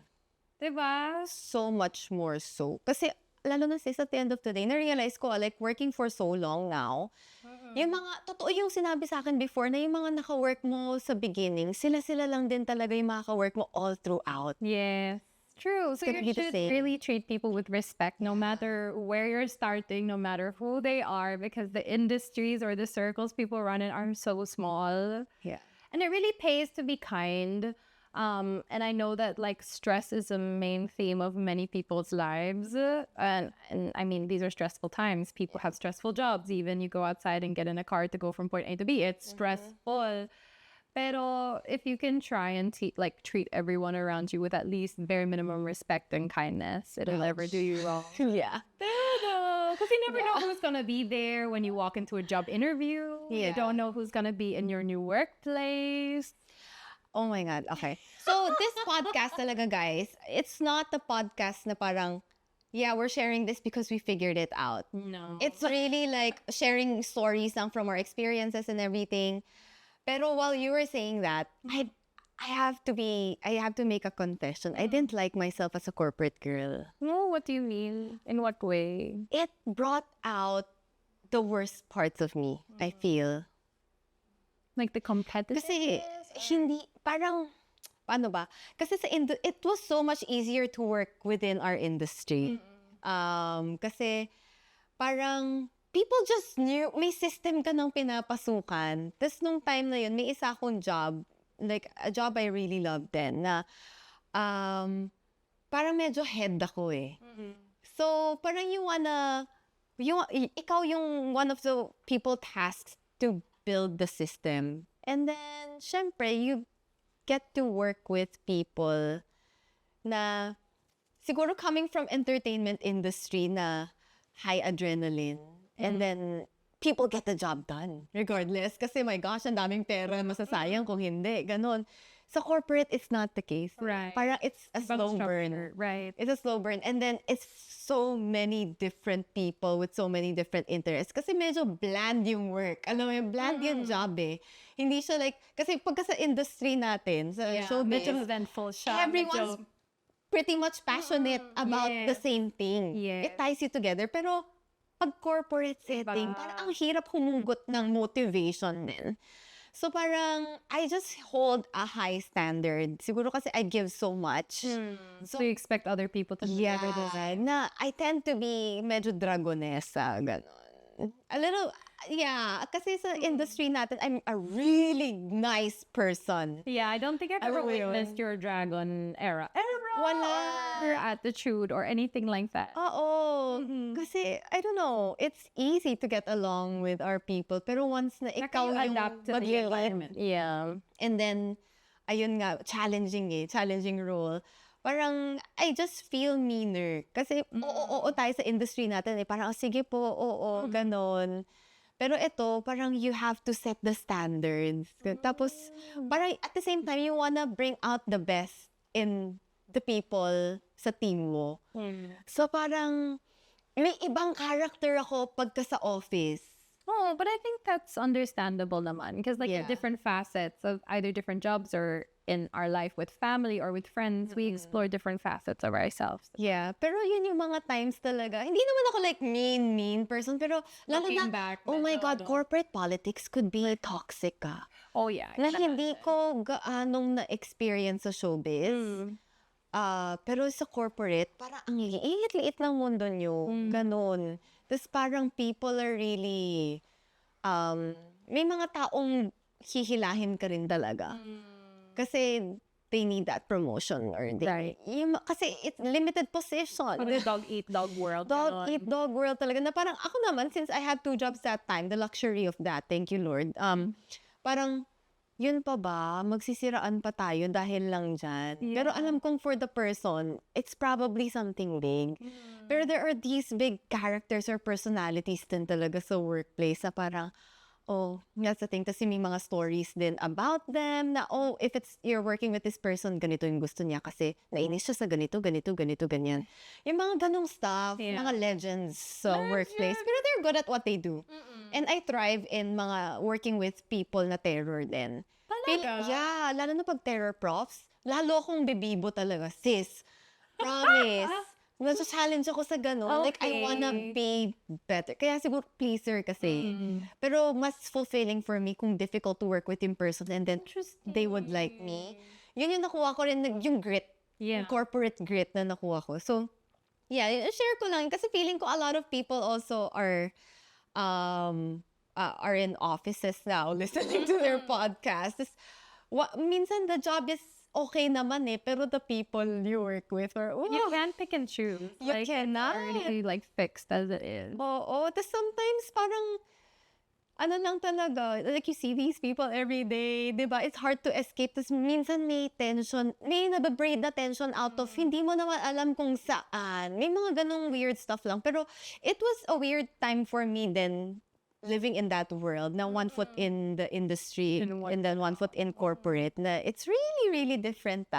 Diba? So much more so. Kasi, lalo na sis, at the end of the day, na-realize ko, like, working for so long now, yung mga, totoo yung sinabi sa akin before, na yung mga naka-work mo sa beginning, sila-sila lang din talaga yung makaka-work mo all throughout. Yes. True. So gonna you be the should same. really treat people with respect, no matter where you're starting, no matter who they are, because the industries or the circles people run in are so small. Yeah. And it really pays to be kind. And I know that like stress is a main theme of many people's lives. And I mean, these are stressful times. People have stressful jobs. Even you go outside and get in a car to go from point A to B, it's stressful. Pero if you can try and treat everyone around you with at least very minimum respect and kindness, it'll never do you wrong. Yeah. Because you never know who's going to be there when you walk into a job interview. You Yeah. don't know who's going to be in your new workplace. Oh my God, okay. So, this podcast talaga, guys, it's not a podcast na parang, yeah, we're sharing this because we figured it out. No. It's really like sharing stories lang from our experiences and everything. Pero while you were saying that, I have to make a confession. I didn't like myself as a corporate girl. No, what do you mean? In what way? It brought out the worst parts of me, I feel. Like the competitive? Kasi hindi, parang, paano ba? Kasi it was so much easier to work within our industry. Kasi parang people just knew, may system ka ng pinapasukan. Tapos nung time na yun, may isa akong job, like a job I really loved then, na parang medyo head ako eh. So parang ikaw yung one of the people tasked to build the system. And then, syempre, you get to work with people na siguro coming from entertainment industry na high adrenaline. And then, people get the job done. Regardless. Kasi, my gosh, ang daming pera masasayang kung hindi. Ganon. Sa corporate, it's not the case. Right. Parang it's a Ibang slow structure, burn. right. It's a slow burn. And then, it's so many different people with so many different interests. Kasi medyo bland yung work. Alam mo, yung bland yung job eh. Hindi siya like, kasi pagka sa industry natin, sa showbiz, Medyo eventful siya. everyone's pretty much passionate about the Yes. same thing. Yes. It ties you together. Pero, pag corporate setting, parang ang hirap humugot ng motivation din. So parang, I just hold a high standard. Siguro kasi I give so much. So you expect other people to deliver the same. Na I tend to be medyo dragonesa, ganon. A little, kasi sa industry natin, I'm a really nice person. Yeah, I don't think I've ever Alam mo yun? witnessed your dragon era. Wala. Or attitude or anything like that. Oo. Kasi, I don't know, it's easy to get along with our people. Pero once na ikaw yung adapt to the magiging- environment. Yeah. And then, ayun nga, challenging role. Parang, I just feel meaner. Kasi, oo tayo sa industry natin eh. Parang, sige po, oo, ganon. Pero ito, parang you have to set the standards. Tapos, parang at the same time, you wanna bring out the best in the people sa team mo. So, parang, may ibang character ako pagka sa office. Oh, but I think that's understandable naman. Because like Yeah. different facets of either different jobs or in our life with family or with friends, we explore different facets of ourselves. Yeah, pero yun yung mga times talaga. Hindi naman ako like mean person, pero lalo Looking na, back, oh my medyo God, ano. corporate politics could be toxic ka. Oh yeah. Na hindi ko gaanong na-experience sa showbiz. Pero sa corporate, parang ang liit-liit ng mundo nyo. Ganon. Tapos parang people are really, may mga taong hihilahin ka rin talaga. Kasi they need that promotion or they, Right. kasi it's limited position. Parang dog eat dog world. Dog ganon. eat dog world talaga. Na parang ako naman, since I had 2 jobs that time, the luxury of that, thank you Lord, parang, yun pa ba? Magsisiraan pa tayo dahil lang dyan. Pero alam kong for the person, it's probably something big. Pero there are these big characters or personalities din talaga sa workplace na parang, oh, that's the thing. Kasi may mga stories din about them na, oh, if you're working with this person, ganito yung gusto niya kasi nainis siya sa ganito, ganyan. Yung mga ganong stuff, mga legends sa workplace. Pero they're good at what they do. And I thrive in mga working with people na terror din. Talaga? Lalo na pag terror profs, lalo akong bibibo talaga, sis. Promise. Nasa-challenge ako sa gano'n. Like, I wanna be better. Kaya siguro pleaser kasi. Pero mas fulfilling for me kung difficult to work with in person and then they would like me. Yun yung nakuha ko rin, yung grit. Yeah. Yung corporate grit na nakuha ko. So, yeah, share ko lang. Kasi feeling ko a lot of people also are in offices now listening to their podcasts. Minsan the job is okay naman eh, pero the people you work with are, You can't pick and choose. You Like, cannot. It's already like fixed as it is. Oo. Tapos sometimes parang, ano lang talaga, like you see these people every day, di ba? It's hard to escape. Tapos minsan may tension, may nababraid na tension out of, hindi mo naman alam kung saan. May mga ganong weird stuff lang. Pero it was a weird time for me then, living in that world, na 1 foot in the industry, and then 1 foot in corporate, na it's really, really different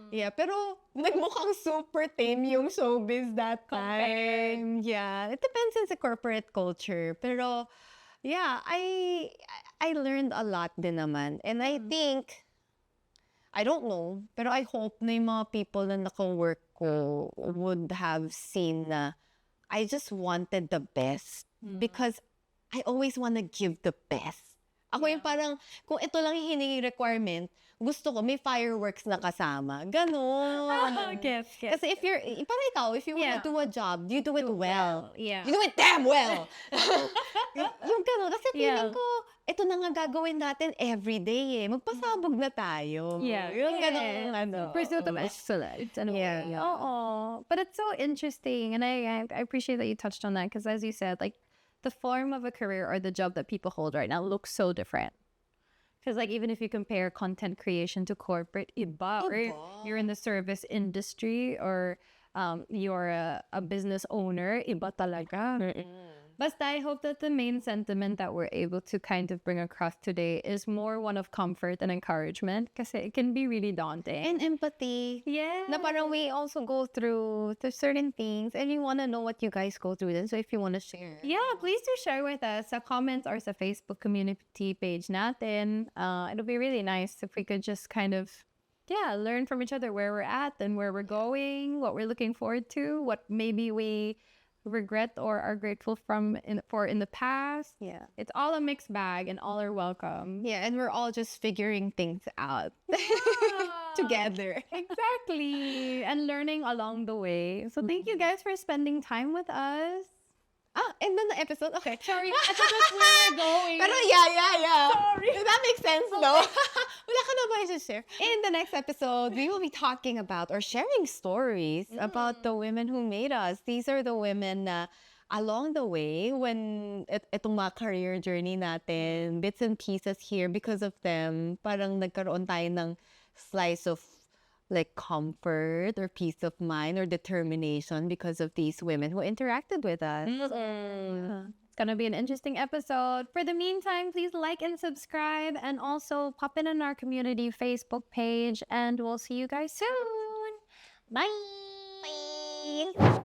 Yeah, pero nagmukhang super tame yung showbiz that time. Yeah, it depends on the corporate culture. Pero, yeah, I learned a lot din naman. And I think, I don't know, pero I hope na yung mga people na naka-work ko would have seen na I just wanted the best. Because I always wanna give the best. Ako yung parang, kung ito lang yung hiningi requirement, gusto ko may fireworks na kasama. Ganon. Yes. Kasi parang ikaw, if you wanna do a job, you do it well. Yeah. You do it damn well! yung ganon. Kasi feeling ko, ito na nga gagawin natin every day eh. Magpasabog na tayo. Yeah. Yung ganon, ano. Pursuit of excellence. Yeah. Oh, but it's so interesting, and I appreciate that you touched on that because, as you said, like the form of a career or the job that people hold right now looks so different. Because like even if you compare content creation to corporate, iba, or you're in the service industry or you're a business owner, iba talaga. Basta, I hope that the main sentiment that we're able to kind of bring across today is more one of comfort and encouragement because it can be really daunting. And empathy. Yeah. Na parang we also go through to certain things and we want to know what you guys go through then. So if you want to share. Yeah, please do share with us sa comments or sa Facebook community page natin. It'll be really nice if we could just kind of, learn from each other where we're at and where we're going, what we're looking forward to, what maybe we regret or are grateful for in the past. Yeah. It's all a mixed bag and all are welcome. Yeah, and we're all just figuring things out together. Exactly. And learning along the way. So thank you guys for spending time with us. And then the episode. Okay. Sorry, I thought that's where we're going. Pero yeah. Sorry. That makes sense, no? Wala ka na ba i-share? In the next episode, we will be talking about or sharing stories about the women who made us. These are the women na along the way when itong mga career journey natin, bits and pieces here because of them, parang nagkaroon tayo ng slice of like comfort or peace of mind or determination because of these women who interacted with us. It's gonna be an interesting episode. For the meantime, please like and subscribe and also pop in on our community Facebook page and we'll see you guys soon. Bye. Bye.